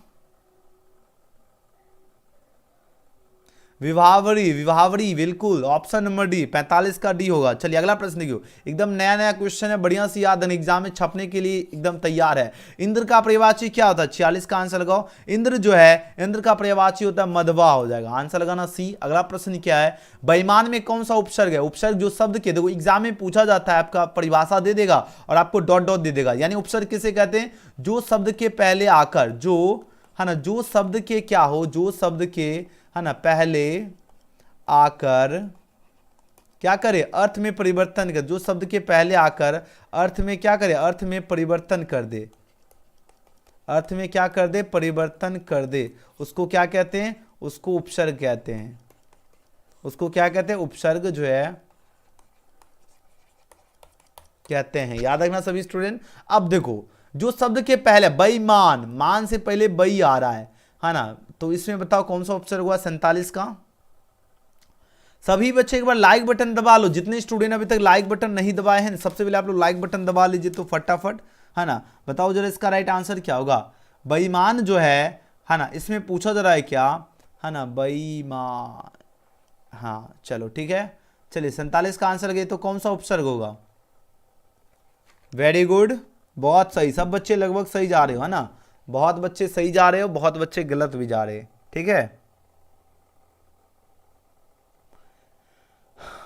विभावरी, विभावरी, बिल्कुल ऑप्शन नंबर डी, 45 का डी होगा। चलिए अगला प्रश्न देखियो, एकदम नया नया क्वेश्चन है, बढ़िया से याद है, एग्जाम में छपने के लिए एकदम तैयार है। इंद्र का पर्यायवाची क्या होता है? 46 का आंसर लगाओ। इंद्र जो है, इंद्र का पर्यायवाची होता है मधवा, हो जाएगा आंसर लगाना सी। अगला प्रश्न क्या है? बेईमान में कौन सा उपसर्ग है? उपसर्ग जो शब्द के, देखो एग्जाम में पूछा जाता है, आपका परिभाषा दे देगा और आपको डॉट डॉट दे देगा। यानी उपसर्ग किसे कहते हैं? जो शब्द के पहले आकर, जो है ना, जो शब्द के क्या हो, जो शब्द के, है ना, पहले आकर क्या करे? अर्थ में परिवर्तन कर। जो शब्द के पहले आकर अर्थ में क्या करे? अर्थ में परिवर्तन कर दे। अर्थ में क्या कर दे? परिवर्तन कर दे। उसको क्या कहते हैं? उसको उपसर्ग कहते हैं। उसको क्या कहते हैं? उपसर्ग जो है कहते हैं। याद रखना सभी स्टूडेंट। अब देखो, जो शब्द के पहले, बेईमान, मान से पहले बई आ रहा है ना, तो इसमें बताओ कौन सा उपसर्ग हुआ? 47 का। सभी बच्चे एक बार लाइक बटन दबा लो, जितने स्टूडेंट अभी तक लाइक बटन नहीं दबाए हैं, सबसे पहले आप लोग लाइक बटन दबा लीजिए तो फटाफट, है ना। बताओ जरा इसका राइट आंसर क्या होगा? बेईमान जो है ना, इसमें पूछा जा रहा है क्या, है ना, बेईमान। हाँ चलो ठीक है। चलिए 47 का आंसर गए तो कौन सा उपसर्ग होगा? वेरी गुड, बहुत सही, सब बच्चे लगभग सही जा रहे हो, है ना। बहुत बच्चे सही जा रहे हो, बहुत बच्चे गलत भी जा रहे हैं, ठीक है।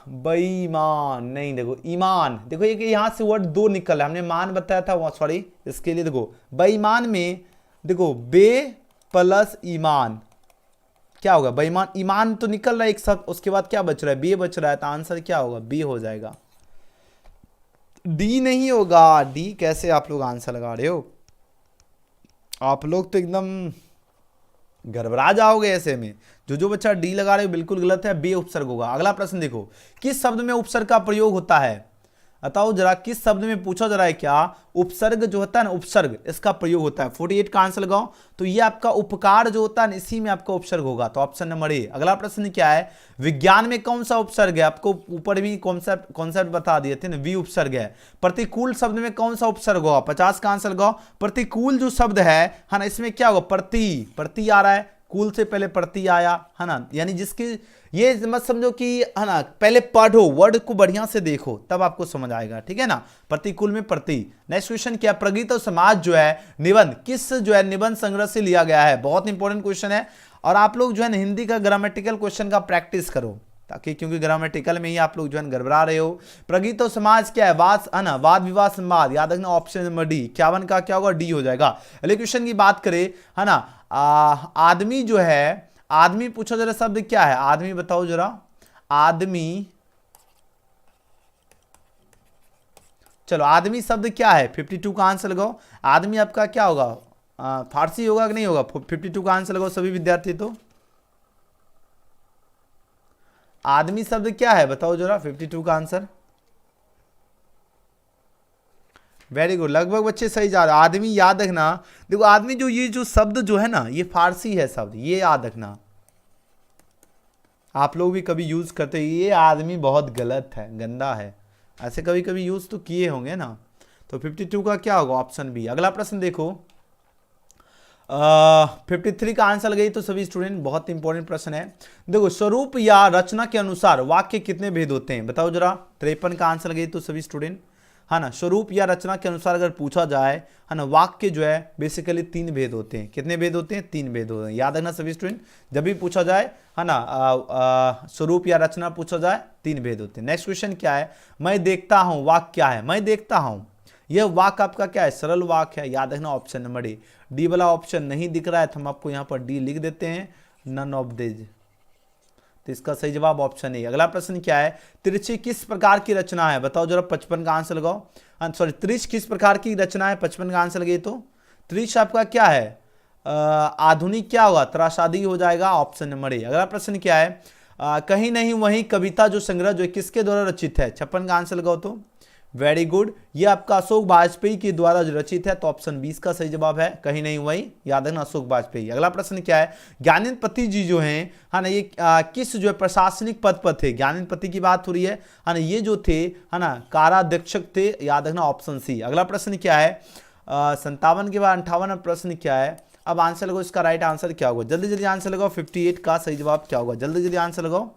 बेईमान नहीं, देखो ईमान, देखो ये यहां से वर्ड दो निकल है, हमने मान बताया था, सॉरी इसके लिए। देखो बेईमान में देखो बे प्लस ईमान क्या होगा? बेईमान, ईमान तो निकल रहा है एक साथ, उसके बाद क्या बच रहा है? बे बच रहा है, तो आंसर क्या होगा? बी हो जाएगा, डी नहीं होगा। डी कैसे आप लोग आंसर लगा रहे हो? आप लोग तो एकदम गड़बड़ा जाओगे ऐसे में। जो बच्चा डी लगा रहे हो बिल्कुल गलत है, बे उपसर्ग होगा। अगला प्रश्न देखो, किस शब्द में उपसर्ग का प्रयोग होता है? बताओ जरा, किस शब्द में पूछा जा रहा है क्या? उपसर्ग जो होता है ना, उपसर्ग, इसका प्रयोग होता है। 48 का आंसर लगाओ। तो ये आपका उपकार जो होता है ना, इसी में आपका उपसर्ग होगा, तो ऑप्शन नंबर ए। अगला प्रश्न क्या है? विज्ञान में कौन सा उपसर्ग है? आपको ऊपर भी कॉन्सेप्ट बता दिए थे ना, वी उपसर्ग है। प्रतिकूल शब्द में कौन सा उपसर्ग होगा? 50 का आंसर लगाओ। प्रतिकूल जो शब्द है ना, इसमें क्या होगा? प्रति आ रहा है, कूल से पहले प्रति आया, है ना। यानी जिसकी, ये मत समझो कि, है ना, पहले पढ़ो, वर्ड को बढ़िया से देखो, तब आपको समझ आएगा, ठीक है ना। प्रतिकूल में प्रति। नेक्स्ट क्वेश्चन क्या? प्रगीत और समाज जो है निबंध, किस जो है निबंध संग्रह से लिया गया है? बहुत इंपॉर्टेंट क्वेश्चन है, और आप लोग जो है हिंदी का ग्रामेटिकल क्वेश्चन का प्रैक्टिस करो, ताकि, क्योंकि ग्रामेटिकल में ही आप लोग जो है गड़बड़ा रहे हो। प्रगीत और समाज क्या है, वाद है ना, वाद विवाद संवाद, याद रखना ऑप्शन नंबर डी। 51 का क्या होगा, डी हो जाएगा। एलोक्यूशन की बात करें है ना, आदमी जो है, आदमी पूछो जरा शब्द क्या है, आदमी बताओ जरा, आदमी, चलो आदमी शब्द क्या है, 52 का आंसर लगाओ। आदमी आपका क्या होगा, फारसी होगा कि नहीं होगा, 52 का आंसर लगाओ सभी विद्यार्थी। तो आदमी शब्द क्या है बताओ जरा, 52 का आंसर। वेरी गुड, लगभग बच्चे सही जा रहे हैं। आदमी याद रखना, देखो आदमी जो ये जो शब्द जो है ना, ये फारसी है शब्द, ये याद रखना। आप लोग भी कभी यूज करते, ये आदमी बहुत गलत है, गंदा है, ऐसे कभी कभी यूज तो किए होंगे ना। तो 52 का क्या होगा, ऑप्शन बी। अगला प्रश्न देखो, 53 का आंसर गई तो सभी स्टूडेंट, बहुत इंपॉर्टेंट प्रश्न है। देखो स्वरूप या रचना के अनुसार वाक्य कितने भेद होते हैं बताओ जरा। 53 का आंसर गई तो सभी स्टूडेंट, है ना, स्वरूप या रचना के अनुसार अगर पूछा जाए, है ना, वाक्य जो है बेसिकली 3 भेद होते हैं। कितने भेद होते हैं, 3 भेद होते हैं, याद रखना सभी स्टूडेंट। जब भी पूछा जाए, है ना, स्वरूप या रचना पूछा जाए, 3 भेद होते हैं। नेक्स्ट क्वेश्चन क्या है, मैं देखता हूं, वाक्य क्या है, मैं देखता हूं, यह वाक्य आपका क्या है, सरल वाक्य है, याद रखना ऑप्शन नंबर ए। डी वाला ऑप्शन नहीं दिख रहा है तो हम आपको यहां पर डी लिख देते हैं, नन ऑफ दिस, तो इसका सही जवाब ऑप्शन ए। अगला प्रश्न क्या है, तिरछी किस प्रकार की रचना है बताओ जरा, 55 का आंसर लगाओ। सॉरी, त्रिश किस प्रकार की रचना है, 55 का आंसर लगे। तो त्रिश आपका क्या है, आधुनिक क्या होगा, त्रासादी हो जाएगा, ऑप्शन नंबर ए। अगला प्रश्न क्या है, कहीं नहीं वहीं कविता जो संग्रह जो किसके द्वारा रचित है, 56 का आंसर लगाओ। तो वेरी गुड, ये आपका अशोक वाजपेयी के द्वारा जो रचित है, तो ऑप्शन 20 का सही जवाब है, कहीं नहीं वही, याद रखना अशोक वाजपेयी। अगला प्रश्न क्या है, ज्ञानेन्द्र जी जो हैं, है ना, ये किस जो है प्रशासनिक पद पर थे, ज्ञानेन्द्र की बात हो रही है ना, ये जो थे, है ना, काराध्यक्षक थे, याद रखना ऑप्शन सी। अगला प्रश्न क्या है, 57 के बाद 58 प्रश्न क्या है, अब आंसर लगाओ, इसका राइट आंसर क्या होगा, जल्दी जल्दी आंसर लगाओ। 58 का सही जवाब क्या होगा, जल्दी जल्दी आंसर लगाओ।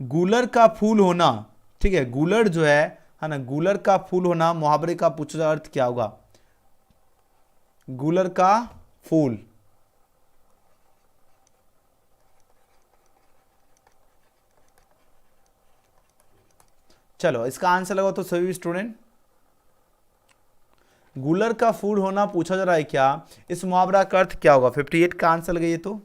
गूलर का फूल होना, ठीक है, गूलर जो है ना, गूलर का फूल होना, मुहावरे का पूछा अर्थ क्या होगा, गूलर का फूल, चलो इसका आंसर लगाओ तो सभी स्टूडेंट। गूलर का फूल होना पूछा जा रहा है क्या, इस मुहावरा का अर्थ क्या होगा, 58 का आंसर लगाइए। तो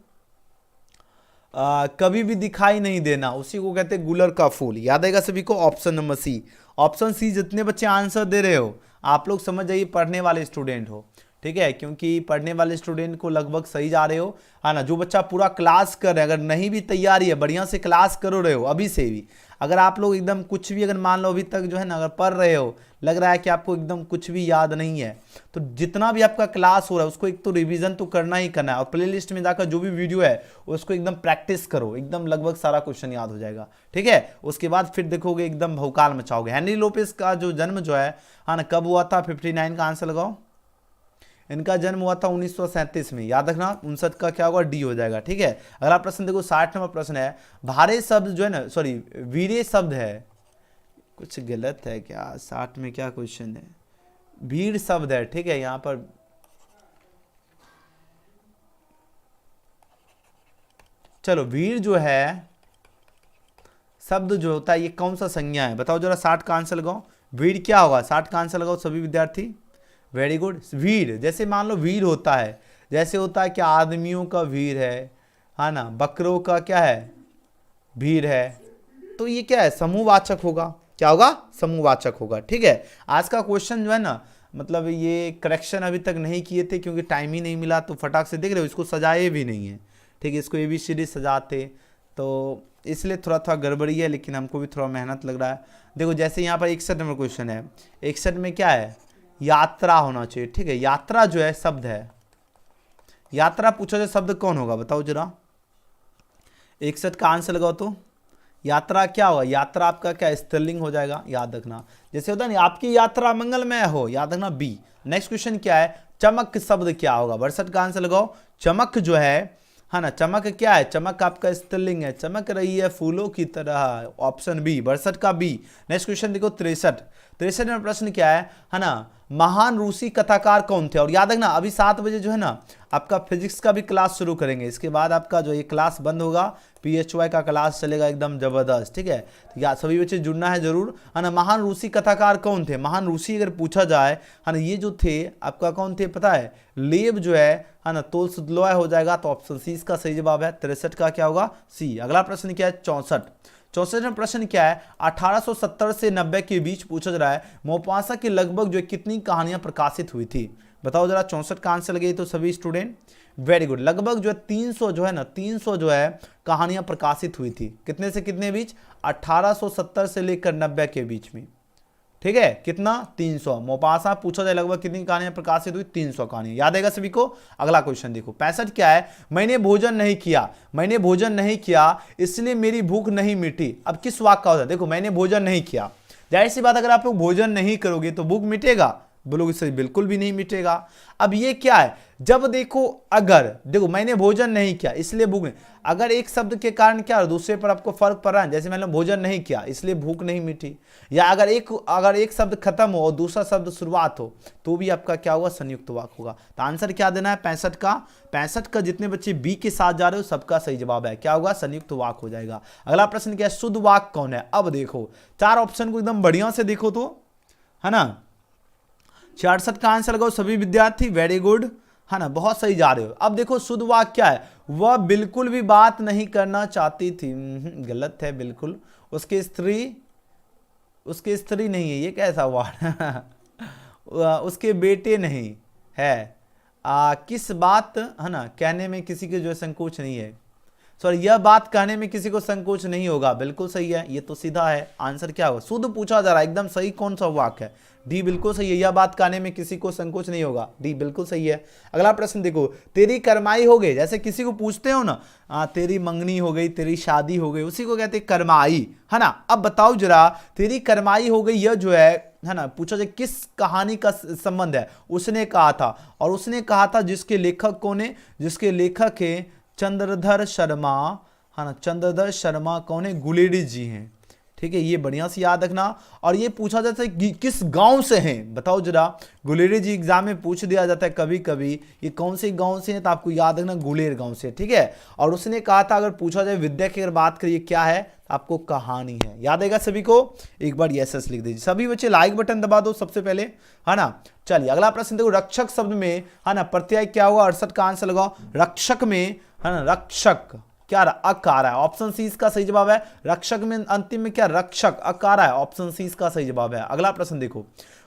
कभी भी दिखाई नहीं देना, उसी को कहते हैं गूलर का फूल, याद आएगा सभी को, option number C. Option C, जितने बच्चे आंसर दे रहे हो आप लोग समझ जाइए पढ़ने वाले स्टूडेंट हो, ठीक है, क्योंकि पढ़ने वाले स्टूडेंट को लगभग सही जा रहे हो, है ना। जो बच्चा पूरा क्लास कर रहे हैं, अगर नहीं भी तैयारी है, बढ़िया से क्लास करो रहे हो अभी से भी, अगर आप लोग एकदम कुछ भी, अगर मान लो अभी तक जो है ना, अगर पढ़ रहे हो, लग रहा है कि आपको एकदम कुछ भी याद नहीं है, तो जितना भी आपका क्लास हो रहा है उसको एक तो रिवीजन तो करना ही करना है, और प्लेलिस्ट में जाकर जो भी वीडियो है उसको एकदम प्रैक्टिस करो, एकदम लगभग सारा क्वेश्चन याद हो जाएगा, ठीक है। उसके बाद फिर देखोगे एकदम भौकाल मचाओगे। हेनरी लोपेस का जो जन्म जो है ना, कब हुआ था, 59 का आंसर लगाओ। इनका जन्म हुआ था 1937 में, याद रखना, 59 का क्या होगा, डी हो जाएगा, ठीक है। अगला प्रश्न देखो, 60 नंबर प्रश्न है, भारे शब्द जो है ना, सॉरी वीरे शब्द है, कुछ गलत है क्या, 60 में क्या क्वेश्चन है, भीड़ शब्द है, ठीक है, यहां पर चलो, भीड़ जो है शब्द जो होता है, ये कौन सा संज्ञा है बताओ जरा, 60 का आंसर लगाओ। भीड़ क्या होगा, 60 का आंसर लगाओ सभी विद्यार्थी। वेरी गुड, भीड़, जैसे मान लो भीड़ होता है, जैसे होता है कि आदमियों का भीड़ है ना, बकरों का क्या है, भीड़ है, तो ये क्या है, समूहवाचक होगा, क्या होगा, समूहवाचक होगा, ठीक है। आज का क्वेश्चन जो है ना, मतलब ये करेक्शन अभी तक नहीं किए थे क्योंकि टाइम ही नहीं मिला, तो फटाक से देख रहे हो, इसको सजाए भी नहीं है, ठीक है, इसको ABCD सजाते तो इसलिए थोड़ा गड़बड़ी है, लेकिन हमको भी थोड़ा मेहनत लग रहा है। देखो जैसे यहाँ पर 61 नंबर क्वेश्चन है, 61 में क्या है, यात्रा होना चाहिए, ठीक है, यात्रा जो है शब्द है, यात्रा पूछा जाए शब्द कौन होगा बताओ जरा, 61 का आंसर लगाओ। तो यात्रा क्या होगा, यात्रा आपका क्या स्त्रीलिंग हो जाएगा, याद रखना, जैसे होता है ना, आपकी यात्रा मंगलमय हो, याद रखना बी। नेक्स्ट क्वेश्चन क्या है, चमक शब्द क्या होगा, 62 का आंसर लगाओ। चमक जो है ना, चमक क्या है, चमक आपका स्त्रीलिंग है, चमक रही है फूलों की तरह, ऑप्शन बी, 62 का बी। नेक्स्ट क्वेश्चन देखो, 63 63 नंबर प्रश्न क्या है ना, महान रूसी कथाकार कौन थे। और याद रखना अभी 7 बजे जो है ना आपका फिजिक्स का भी क्लास शुरू करेंगे, इसके बाद आपका जो ये क्लास बंद होगा, PHY का क्लास चलेगा एकदम जबरदस्त, ठीक है। तो या सभी बच्चे जुड़ना है जरूर, है ना। महान रूसी कथाकार कौन थे, महान रूसी अगर पूछा जाए, है ना, ये जो थे आपका कौन थे पता है, लेव जो है ना, तोल्स्टॉय हो जाएगा। तो ऑप्शन सी इसका सही जवाब है। 63 का क्या होगा, सी। अगला प्रश्न क्या है, 64 में प्रश्न क्या है, 1870 से 90 के बीच पूछा जा रहा है, मोपासा की लगभग जो कितनी कहानियां प्रकाशित हुई थी। बताओ जरा, 64 का आंसर लगे तो सभी स्टूडेंट, वेरी गुड। लगभग जो है 300 जो है ना, 300 जो है कहानियां प्रकाशित हुई थी। कितने से कितने बीच, 1870 से लेकर 90 के बीच में, ठीक है। कितना, 300। मोपासा पूछा जाए लगभग कितनी कहानियां प्रकाशित हुई, 300 कहानियां। याद आएगा सभी को। अगला क्वेश्चन देखो, 65 क्या है, मैंने भोजन नहीं किया, मैंने भोजन नहीं किया इसलिए मेरी भूख नहीं मिटी। अब किस वाक्य का होता है, देखो मैंने भोजन नहीं किया, जाहिर सी बात अगर आप लोग भोजन नहीं करोगे तो भूख मिटेगा, बोलोगे सही, बिल्कुल भी नहीं मिटेगा। अब ये क्या है, जब देखो अगर देखो मैंने भोजन नहीं किया इसलिए भूख नहीं, अगर एक शब्द के कारण क्या हो दूसरे पर आपको फर्क पड़ रहा है, जैसे मैंने भोजन नहीं किया इसलिए भूख नहीं मिटी, या अगर एक शब्द खत्म हो और दूसरा शब्द शुरुआत हो तो भी आपका क्या होगा, संयुक्त वाक्य होगा। तो आंसर क्या देना है 65 का। 65 का जितने बच्चे बी के साथ जा रहे हो सबका सही जवाब है, क्या होगा, संयुक्त वाक्य हो जाएगा। अगला प्रश्न क्या है, शुद्ध वाक्य कौन है। अब देखो 4 ऑप्शन को एकदम बढ़िया से देखो तो, है ना। 66 का आंसर लगाओ सभी विद्यार्थी, वेरी गुड, है ना, बहुत सही जा रहे हो। अब देखो शुद्ध वाक्य क्या है, वह बिल्कुल भी बात नहीं करना चाहती थी, गलत है बिल्कुल। उसके स्त्री नहीं है, ये कैसा वर्ड उसके बेटे नहीं है, किस बात, है ना, कहने में किसी के जो है संकोच नहीं है, सॉरी यह बात कहने में किसी को संकोच नहीं होगा, बिल्कुल सही है, ये तो सीधा है। आंसर क्या होगा, शुद्ध पूछा जा रहा है एकदम सही, कौन सा वाक्य है, डी बिल्कुल सही है, यह बात कहने में किसी को संकोच नहीं होगा, डी बिल्कुल सही है। अगला प्रश्न देखो, तेरी करमाई हो गई, जैसे किसी को पूछते हो ना, तेरी मंगनी हो गई, तेरी शादी हो गई, उसी को कहते हैं करमाई, है ना। अब बताओ जरा, तेरी करमाई हो गई, यह जो है ना, पूछा जाए किस कहानी का संबंध है। उसने कहा था, और उसने कहा था जिसके लेखक कौन है, जिसके लेखक है चंद्रधर शर्मा, है ना, चंद्रधर शर्मा कौन है, गुलेरी जी हैं, ठीक है, ये बढ़िया से याद रखना। और ये पूछा जाता है कि किस गांव से हैं, बताओ जरा, गुलेरी जी एग्जाम में पूछ दिया जाता है कभी कभी, ये कौन से गांव से हैं, तो आपको याद रखना गुलेर गांव से, ठीक है। और उसने कहा था, अगर पूछा जाए विद्या की अगर बात करिए क्या है, तो आपको कहानी है, याद आएगा सभी को। एक बार यस लिख दीजिए सभी बच्चे, लाइक बटन दबा दो सबसे पहले, है ना। चलिए अगला प्रश्न देखो, रक्षक शब्द में, है ना, प्रत्यय क्या हुआ, 68 का आंसर लगाओ। रक्षक में, है ना, रक्षक क्या अक आ रहा है, ऑप्शन सी इसका सही जवाब है। रक्षक में अंतिम में क्या, रक्षक अक आ रहा है, ऑप्शन सी इसका सही जवाब है। अगला प्रश्न देखो,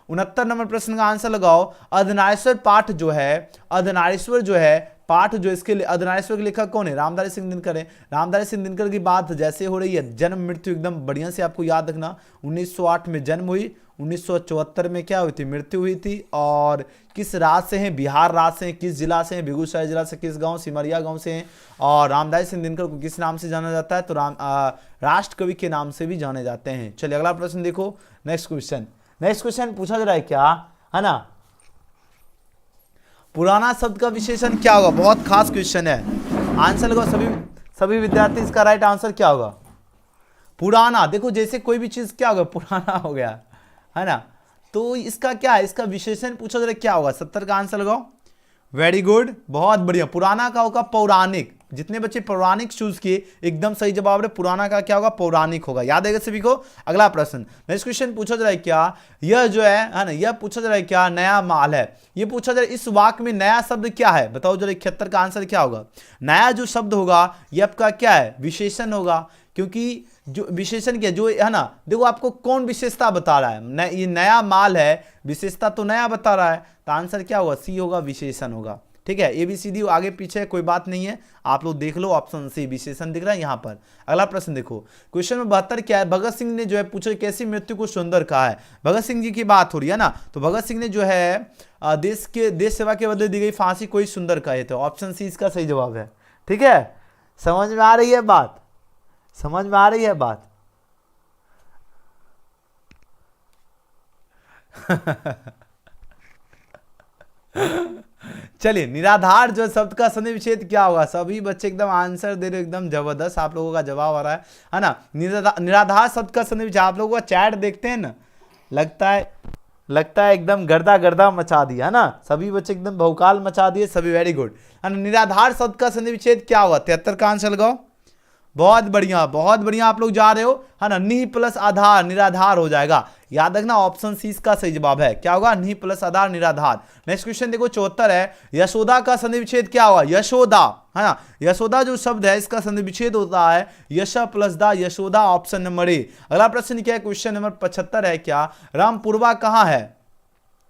69 नंबर प्रश्न का आंसर लगाओ। अर्धनारीश्वर पाठ जो है, अर्धनारीश्वर जो है पाठ जो, इसके अर्धनारीश्वर के लेखक कौन है, रामधारी सिंह दिनकर है। रामधारी सिंह दिनकर की बात जैसे हो रही है, जन्म मृत्यु एकदम बढ़िया से आपको याद रखना। 1908 में जन्म हुई, 1974 में क्या हुई थी, मृत्यु हुई थी। और किस राज्य से हैं, बिहार राज्य से हैं। किस जिला से हैं, बेगूसराय जिला से। किस गांव, सिमरिया गांव से हैं। और रामधारी सिंह दिनकर को किस नाम से जाना जाता है, तो राष्ट्र कवि के नाम से भी जाने जाते हैं। चलिए अगला प्रश्न देखो, नेक्स्ट क्वेश्चन पूछा जा रहा है क्या, है ना, पुराना शब्द का विशेषण क्या होगा, बहुत खास क्वेश्चन है। आंसर लगाओ सभी विद्यार्थी, इसका राइट आंसर क्या होगा, पुराना। देखो जैसे कोई भी चीज क्या होगा, पुराना हो गया, है ना, तो इसका क्या है, इसका विशेषण पूछा जा रहा है क्या होगा। 70 का आंसर लगाओ, वेरी गुड, बहुत बढ़िया। पुराना का होगा पौराणिक, जितने बच्चे पौराणिक चूज किए एकदम सही जवाब है। पुराना का क्या होगा, पौराणिक होगा, याद आएगा सभी को। अगला प्रश्न, नेक्स्ट क्वेश्चन पूछा जा रहा है क्या, यह जो है ना, यह पूछा जा रहा है क्या, नया माल है। यह पूछा जा रहा है इस वाक्य में नया शब्द क्या है, बताओ जरा। 71 का आंसर क्या होगा, नया जो शब्द होगा यह आपका क्या है, विशेषण होगा, क्योंकि जो विशेषण क्या जो है ना, देखो आपको कौन विशेषता बता रहा है, ये नया माल है, विशेषता तो नया बता रहा है, तो आंसर क्या होगा, सी होगा, विशेषण होगा, ठीक है। ABCD आगे पीछे कोई बात नहीं है, आप लोग देख लो, ऑप्शन सी विशेषण दिख रहा है यहाँ पर। अगला प्रश्न देखो, क्वेश्चन में 72 क्या है, भगत सिंह ने जो है पूछा कैसी मृत्यु को सुंदर कहा है। भगत सिंह जी की बात हो रही है ना, तो भगत सिंह ने जो है देश सेवा के बदले दी गई फांसी कोई सुंदर कहे थे, ऑप्शन सी इसका सही जवाब है, ठीक है। समझ में आ रही है बात, समझ में आ रही है बात। चलिए, निराधार जो शब्द का सन्धि विच्छेद क्या होगा, सभी बच्चे एकदम आंसर दे रहे हो, एकदम जबरदस्त आप लोगों का जवाब आ रहा है ना। निराधार शब्द का सन्धि विच्छेद, आप लोगों का चैट देखते हैं ना, लगता है एकदम गर्दा गर्दा मचा दिया, है ना, सभी बच्चे एकदम भौकाल मचा दिए सभी, वेरी गुड। निराधार शब्द का संधि विच्छेद क्या होगा, 73 का आंसर लगाओ। बहुत बढ़िया आप लोग जा रहे हो, है ना। नी प्लस आधार निराधार हो जाएगा, याद रखना ऑप्शन सी इसका सही जवाब है। क्या होगा, नी प्लस आधार निराधार। नेक्स्ट क्वेश्चन देखो 74 है, यशोदा का संधि विच्छेद क्या होगा, यशोदा, है ना। यशोदा जो शब्द है इसका संधि विच्छेद होता है यश प्लस दा, यशोदा, ऑप्शन नंबर ए। अगला प्रश्न क्या है, क्वेश्चन नंबर 75 है, क्या रामपुरवा कहाँ है,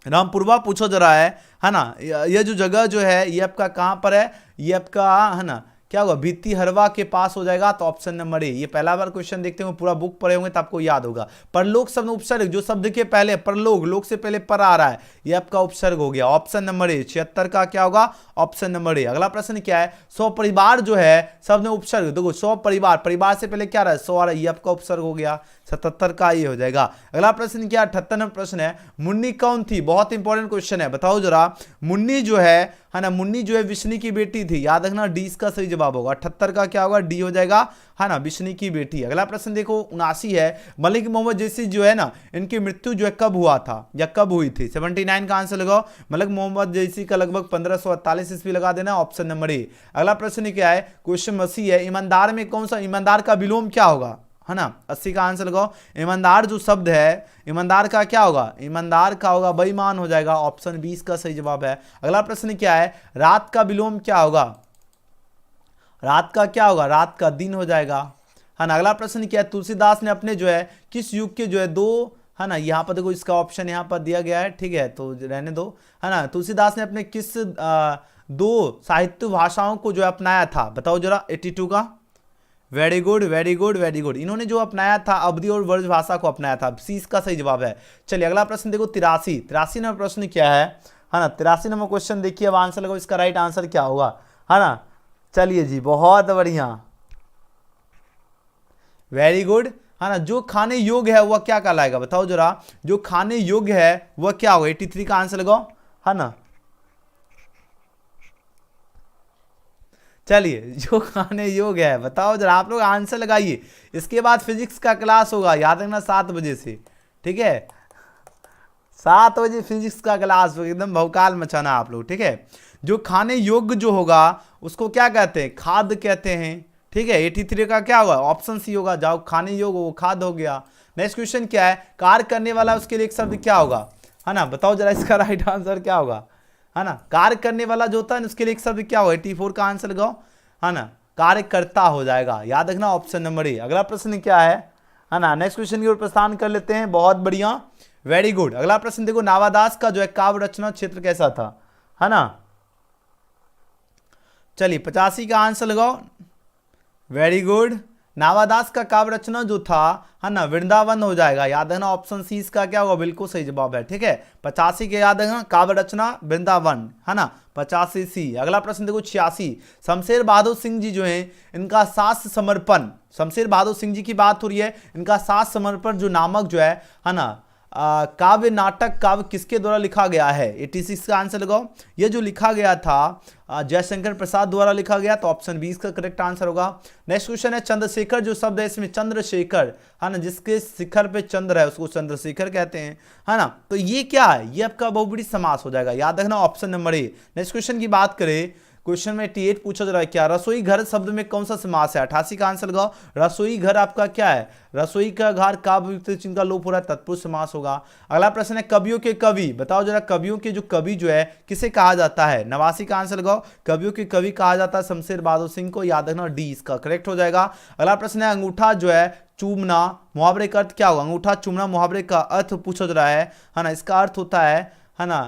रामपुरवा पूछो जरा है ना। ये जो जगह जो है ये आपका कहाँ पर है, ये आपका, है ना, क्या होगा, भित्ती हरवा के पास हो जाएगा, तो ऑप्शन नंबर ए। ये पहला बार क्वेश्चन देखते हो, पूरा बुक पढ़े होंगे तो आपको याद होगा। परलोक शब्द उपसर्ग, जो शब्द के पहले परलोक, लोक से पहले पर आ रहा है, ये आपका उपसर्ग हो गया, ऑप्शन नंबर ए। 76 का क्या होगा, ऑप्शन नंबर ए। अगला प्रश्न क्या है, सौ परिवार जो है शब्द में उपसर्ग, देखो 100 परिवार, परिवार से पहले क्या रहा है, 100 आ रहा है, ये आपका उपसर्ग हो गया, 77 का ये हो जाएगा। अगला प्रश्न क्या, 78 प्रश्न है, मुन्नी कौन थी, बहुत इंपॉर्टेंट क्वेश्चन है, बताओ जरा। मुन्नी जो है ना, मुन्नी जो है विष्णु की बेटी थी, याद रखना डी इसका सही जवाब होगा। 78 का क्या होगा, डी हो जाएगा, है ना, विष्णु की बेटी। अगला प्रश्न देखो 79 है, मलिक मोहम्मद जैसी जो है ना, इनकी मृत्यु जो है कब हुआ था या कब हुई थी, 79 का आंसर लगाओ। मलिक मोहम्मद जैसी का लगभग 1548 ईस्वी लगा देना, ऑप्शन नंबर ए। अगला प्रश्न क्या है, क्वेश्चन 80 है, ईमानदार में कौन सा, ईमानदार का विलोम क्या होगा, है ना, 80 का आंसर लगाओ। ईमानदार जो शब्द है, ईमानदार का क्या होगा, ईमानदार का होगा बेईमान हो जाएगा, ऑप्शन 20 का सही जवाब है। अगला प्रश्न क्या है, रात का विलोम क्या होगा, रात का क्या होगा, रात का दिन हो जाएगा, है ना। अगला प्रश्न क्या है, तुलसीदास ने अपने जो है किस युग के जो है दो, है ना, यहाँ पर देखो इसका ऑप्शन यहाँ पर दिया गया है, ठीक है, तो रहने दो, है ना। तुलसीदास ने अपने किस दो साहित्य भाषाओं को जो है अपनाया था, बताओ जरा। 82 का, very good very good very good. इन्होंने जो अपनाया था अवधी और ब्रज भाषा को अपनाया था, सी इसका सही जवाब है। चलिए अगला प्रश्न देखो 83 नंबर प्रश्न क्या है ना, 83 नंबर क्वेश्चन देखिए, अब आंसर लगाओ, इसका राइट आंसर क्या होगा, है ना। चलिए जी, बहुत बढ़िया, वेरी गुड, है ना। जो खाने योग्य है वह क्या कहलाएगा, बताओ जरा, जो खाने योग्य है वह क्या होगा, 83 का आंसर लगाओ, है ना। चलिए, जो खाने योग्य है, बताओ जरा, आप लोग आंसर लगाइए। इसके बाद फिजिक्स का क्लास होगा, याद रखना 7 बजे से, ठीक है, 7 बजे फिजिक्स का क्लास होगा, एकदम भौकाल मचाना आप लोग, ठीक है। जो खाने योग्य जो होगा उसको क्या कहते हैं, खाद्य कहते हैं, ठीक है। 83 का क्या होगा, ऑप्शन सी होगा, जाओ खाने योग्य वो खाद्य हो गया। नेक्स्ट क्वेश्चन क्या है, कार्य करने वाला, उसके लिए एक शब्द क्या होगा, है ना, बताओ जरा, इसका राइट आंसर क्या होगा, है ना। कार्य करने वाला जो होता है उसके लिए एक शब्द क्या होगा, 84 का आंसर लगाओ, है ना, कार्यकर्ता हो जाएगा, याद रखना ऑप्शन नंबर ए। अगला प्रश्न क्या है ना, नेक्स्ट क्वेश्चन की ओर प्रस्थान कर लेते हैं, बहुत बढ़िया, वेरी गुड। अगला प्रश्न देखो, नावादास का जो है काव्य रचना क्षेत्र कैसा था, है ना। चलिए 85 का आंसर लगाओ, वेरी गुड। नावादास का काव्य रचना जो था, है ना, वृंदावन हो जाएगा, याद रखना ऑप्शन सी इसका क्या होगा, बिल्कुल सही जवाब है, ठीक है। 85 के याद रखना, काव्य रचना वृंदावन, है ना, 85 सी। अगला प्रश्न देखो 86, शमशेर बहादुर सिंह जी जो है इनका शास्त्र समर्पण, शमशेर बहादुर सिंह जी की बात हो रही है, इनका शास्त्र समर्पण जो नामक जो है ना, काव्य नाटक काव्य किसके द्वारा लिखा गया है, 86 का आंसर लगाओ। ये जो लिखा गया था जयशंकर प्रसाद द्वारा लिखा गया, तो ऑप्शन 20 का करेक्ट आंसर होगा। नेक्स्ट क्वेश्चन है, चंद्रशेखर जो शब्द है इसमें, चंद्रशेखर, है ना, जिसके शिखर पे चंद्र है उसको चंद्रशेखर कहते हैं, है ना। तो ये क्या है, ये आपका बहुब्रीहि समास हो जाएगा, याद रखना option number A. Next question की बात करें, क्वेश्चन में 88 पूछा जा रहा है, क्या रसोई घर शब्द में कौन सा समास है, 88 का आंसर लगाओ। रसोई घर आपका क्या है, रसोई का घर, काव्य चिन्ह का लोप हो रहा है, तत्पुरुष समास होगा। अगला प्रश्न है, कवियों के कवि, बताओ जरा, कवियों के जो कवि जो है किसे कहा जाता है, 89 का आंसर लगाओ। कवियों के कवि कहा जाता है शमशेर बहादुर सिंह को, याद रखना डी इसका करेक्ट हो जाएगा। अगला प्रश्न है, अंगूठा जो है चूमना मुहावरे का अर्थ क्या होगा, अंगूठा चूमना मुहावरे का अर्थ पूछा जा रहा है ना, इसका अर्थ होता है ना,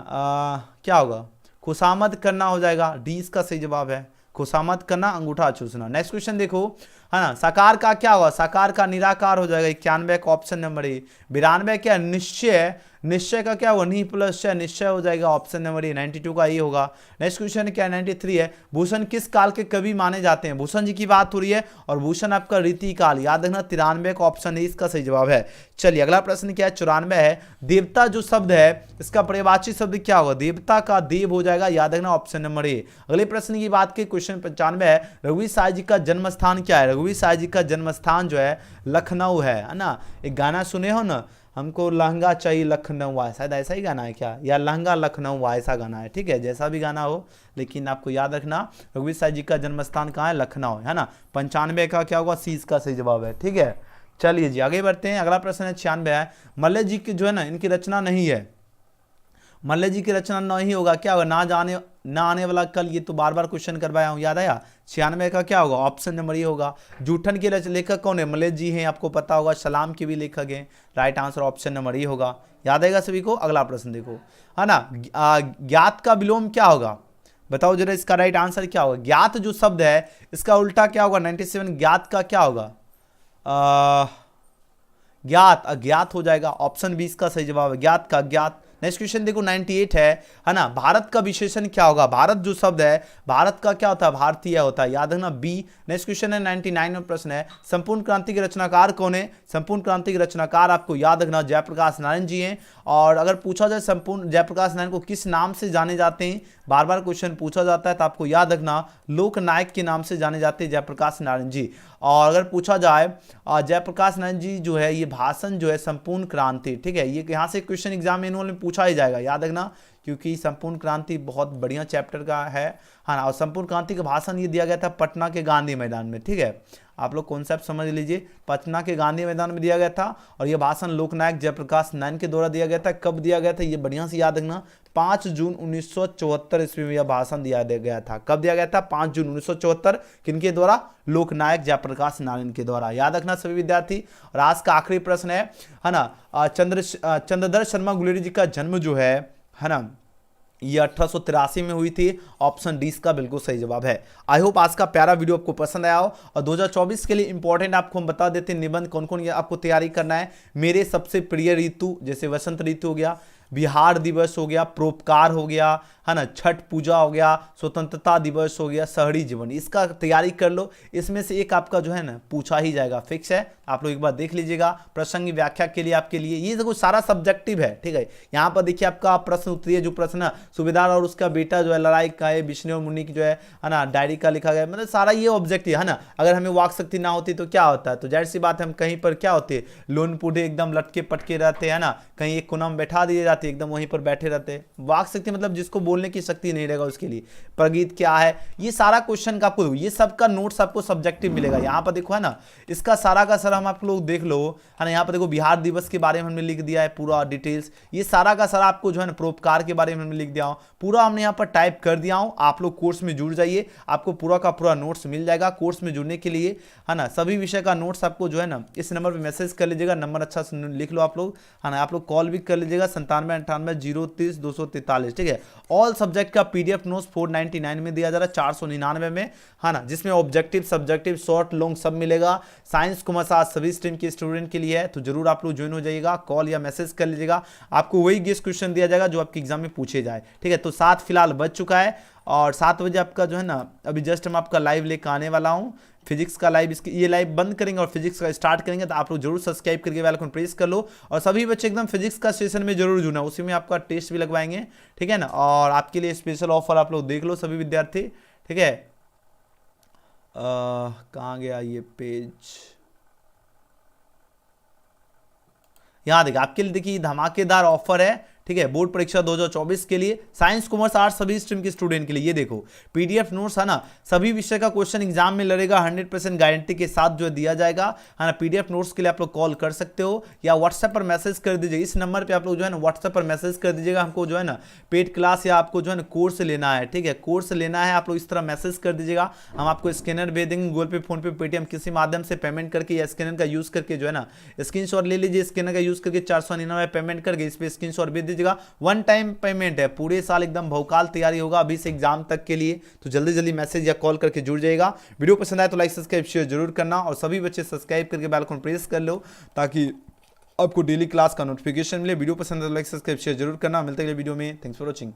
क्या होगा, खुशामद करना हो जाएगा, डी इसका सही जवाब है, खुशामद करना, अंगूठा चूसना। नेक्स्ट क्वेश्चन देखो, है ना, साकार का क्या होगा, साकार का निराकार हो जाएगा, 91 का ऑप्शन नंबर ए। 92 क्या, निश्चय, निश्चय का क्या होगा, नी प्लस चय, निश्चय हो जाएगा, ऑप्शन नंबर ए। 92 का ये होगा। नेक्स्ट क्वेश्चन क्या, 93 है, भूषण किस काल के कवि माने जाते हैं, भूषण जी की बात हो रही है, और भूषण आपका रीति काल, याद रखना 93 का ऑप्शन ए इसका सही जवाब है। चलिए अगला प्रश्न क्या है, 94 है, देवता जो शब्द है इसका पर्यायवाची शब्द क्या होगा, देवता का देव हो जाएगा, याद रखना ऑप्शन नंबर ए। अगले प्रश्न की बात की, क्वेश्चन 95 है, रघुवीर साय जी का जन्म स्थान क्या है, रघुवीर साय जी का जन्म स्थान जो है लखनऊ है ना। एक गाना सुने हो ना, हमको लहंगा चाहिए लखनऊ आए, शायद ऐसा ही गाना है क्या, या लहंगा लखनऊ आए, ऐसा गाना है। ठीक है, जैसा भी गाना हो, लेकिन आपको याद रखना रघुवीर साहब जी का जन्म स्थान कहाँ है, लखनऊ है ना। 95 का क्या होगा, सी इसका सही जवाब है। ठीक है, चलिए जी आगे बढ़ते हैं। अगला प्रश्न है 96 है, मल्ल जी की जो है ना इनकी रचना नहीं है, मल्ल जी की रचना नहीं होगा, क्या होगा, ना आने वाला कल, ये तो बार बार क्वेश्चन करवाया हूँ, याद आया। 96 का क्या होगा, ऑप्शन नंबर ये होगा। जूठन के लेखक कौन है, मल्ल जी हैं, आपको पता होगा। सलाम के भी लेखक हैं, राइट आंसर ऑप्शन नंबर ये होगा, याद आएगा सभी को। अगला प्रश्न देखो, है ना, ज्ञात का विलोम क्या होगा, बताओ जरा इसका राइट आंसर क्या होगा। ज्ञात जो शब्द है इसका उल्टा क्या होगा, 97 ज्ञात का क्या होगा, ज्ञात अज्ञात हो जाएगा, ऑप्शन 20 का सही जवाब है, ज्ञात का अज्ञात। नेक्स्ट क्वेश्चन देखो 98 है ना, भारत का विशेषण क्या होगा, भारत जो शब्द है भारत का क्या होता है, भारतीय होता है, याद रखना बी। नेक्स्ट क्वेश्चन है 99 में प्रश्न है, संपूर्ण क्रांति के रचनाकार कौन है, संपूर्ण क्रांति के रचनाकार आपको याद रखना जयप्रकाश नारायण जी हैं। और अगर पूछा जाए संपूर्ण जयप्रकाश नारायण को किस नाम से जाने जाते हैं, बार बार क्वेश्चन पूछा जाता है, तो आपको याद रखना लोकनायक के नाम से जाने जाते हैं जयप्रकाश नारायण जी। और अगर पूछा जाए जयप्रकाश नारायण जी जो है ये भाषण जो है संपूर्ण क्रांति, ठीक है, ये यहाँ से क्वेश्चन एग्जाम एनुअल में पूछा ही जाएगा, याद रखना, क्योंकि संपूर्ण क्रांति बहुत बढ़िया चैप्टर का है ना। और संपूर्ण क्रांति का भाषण ये दिया गया था पटना के गांधी मैदान में। ठीक है, आप लोग कॉन्सेप्ट समझ लीजिए, पटना के गांधी मैदान में दिया गया था, और यह भाषण लोकनायक जयप्रकाश नारायण के द्वारा दिया गया था। कब दिया गया था, ये बढ़िया से याद रखना, 5 जून 1974 ईस्वी में यह भाषण दिया गया था। कब दिया गया था, 5 जून 1974, किनके द्वारा, लोकनायक जयप्रकाश नारायण के द्वारा, याद रखना सभी विद्यार्थी। और आज का आखिरी प्रश्न है ना, चंद्रधर शर्मा गुलेरी जी का जन्म जो है ना, ये 1883 में हुई थी, ऑप्शन डी का बिल्कुल सही जवाब है। आई होप आज का प्यारा वीडियो आपको पसंद आया हो। और 2024 के लिए इंपॉर्टेंट आपको हम बता देते हैं निबंध कौन कौन आपको तैयारी करना है। मेरे सबसे प्रिय ऋतु, जैसे वसंत ऋतु हो गया, बिहार दिवस हो गया, परोपकार हो गया, है ना, छठ पूजा हो गया, स्वतंत्रता दिवस हो गया, शहरी जीवन, इसका तैयारी कर लो। इसमें से एक आपका जो है ना पूछा ही जाएगा, फिक्स है। आप लोग एक बार देख लीजिएगा। प्रसंग व्याख्या के लिए आपके लिए ये देखो सारा सब्जेक्टिव है। ठीक है, यहाँ पर देखिए आपका प्रश्न उत्तरीय जो प्रश्न सूबेदार और उसका बेटा जो है लड़ाई का है, विष्णु और मुनि की जो है ना डायरी का लिखा गया, मतलब सारा ये ऑब्जेक्टिव है ना। अगर हमें वाक शक्ति ना होती तो क्या होता है, तो जाहिर सी बात है हम कहीं पर क्या होते, लोन पुढ़े एकदम लटके पटके रहते हैं ना, कहीं एक कोना में बैठा दिए जाते, एकदम वहीं पर बैठे रहते। वाक शक्ति मतलब जिसको बोलने की शक्ति नहीं रहेगा उसके लिए। प्रगीत क्या है, ये सारा क्वेश्चन का आपको, ये सबका नोट्स आपको सब्जेक्टिव मिलेगा। यहाँ पर देखो है ना, इसका सारा का सारा हम आप लोग देख लो है ना। यहाँ पर देखो बिहार दिवस के बारे में हमने लिख दिया है पूरा डिटेल्स, ये सारा का सारा आपको जो है ना परोपकार के बारे में हमने लिख दिया हूँ, पूरा हमने यहाँ पर टाइप कर दिया हूँ। आप लोग कोर्स में जुड़ जाइए, आपको पूरा का पूरा नोट्स मिल जाएगा। कोर्स में जुड़ने के लिए है ना सभी विषय का नोट्स आपको जो है ना इस नंबर पर मैसेज कर लीजिएगा, नंबर अच्छा से लिख लो आप लोग है ना। आप लोग कॉल भी कर लीजिएगा 9798 030 243। ठीक है, ऑल सब्जेक्ट का पीडीएफ नोट्स 499 में दिया जा रहा है, 499 में है ना, जिसमें ऑब्जेक्टिव सब्जेक्टिव शॉर्ट लॉन्ग सब मिलेगा। साइंस कॉमर्स सभी स्ट्रीम के स्टूडेंट के लिए है, तो जरूर आप लोग ज्वाइन हो जाइएगा, कॉल या मैसेज कर लीजिएगा। आपको वही गेस्ट क्वेश्चन दिया जाएगा जो आपके एग्जाम में पूछे जाए। ठीक है, तो 7 फिलहाल बज चुका है, और 7 बजे आपका जो है ना अभी जस्ट हम आपका लाइव लेकर आने वाला हूँ, फिजिक्स का लाइव। इसकी ये लाइव बंद करेंगे और फिजिक्स का स्टार्ट करेंगे, तो आप लोग जरूर सब्सक्राइब करके बेल आइकन प्रेस कर लो। और सभी बच्चे एकदम फिजिक्स का सेशन में जरूर जुड़ना, उसी में आपका टेस्ट भी लगवाएंगे। ठीक है ना, और आपके लिए स्पेशल ऑफर आप लोग देख लो सभी विद्यार्थी। ठीक है, कहाँ गया ये पेज, यहाँ देखिए आपके लिए, देखिए धमाकेदार ऑफर है। ठीक है, बोर्ड परीक्षा 2024 के लिए साइंस कॉमर्स आर्ट्स सभी स्ट्रीम के स्टूडेंट के लिए। ये देखो पीडीएफ नोट्स है ना, सभी विषय का क्वेश्चन एग्जाम में लड़ेगा, 100% गारंटी के साथ जो दिया जाएगा है ना। पीडीएफ नोट्स के लिए आप लोग कॉल कर सकते हो या व्हाट्सएप पर मैसेज कर दीजिए। इस नंबर पे आप लोग जो है ना व्हाट्सएप पर मैसेज कर दीजिएगा, हमको जो है ना पेड क्लास या आपको जो है ना कोर्स लेना है। ठीक है, कोर्स लेना है, आप लोग इस तरह मैसेज कर दीजिएगा, हम आपको स्कैनर भेज देंगे, गूगल पे, फोन पे, पेटीएम किसी माध्यम से पेमेंट करके या स्कैनर का यूज करके जो है ना स्क्रीनशॉट ले लीजिए। स्कैनर का यूज करके 499 पेमेंट करके इस पे स्क्रीनशॉट भेज दीजिएगा। वन टाइम पेमेंट है, पूरे साल एकदम भौकाल तैयारी होगा अभी से एग्जाम तक के लिए। तो जल्दी जल्दी मैसेज या कॉल करके जुड़ जाएगा। वीडियो पसंद आए तो लाइक सब्सक्राइब शेयर जरूर करना, और सभी बच्चे सब्सक्राइब करके बेल आइकन प्रेस कर लो ताकि आपको डेली क्लास का नोटिफिकेशन मिले। वीडियो पसंद है तो लाइक सब्सक्राइब शेयर जरूर करना। मिलते हैं अगले वीडियो में, थैंक्स फॉर वॉचिंग।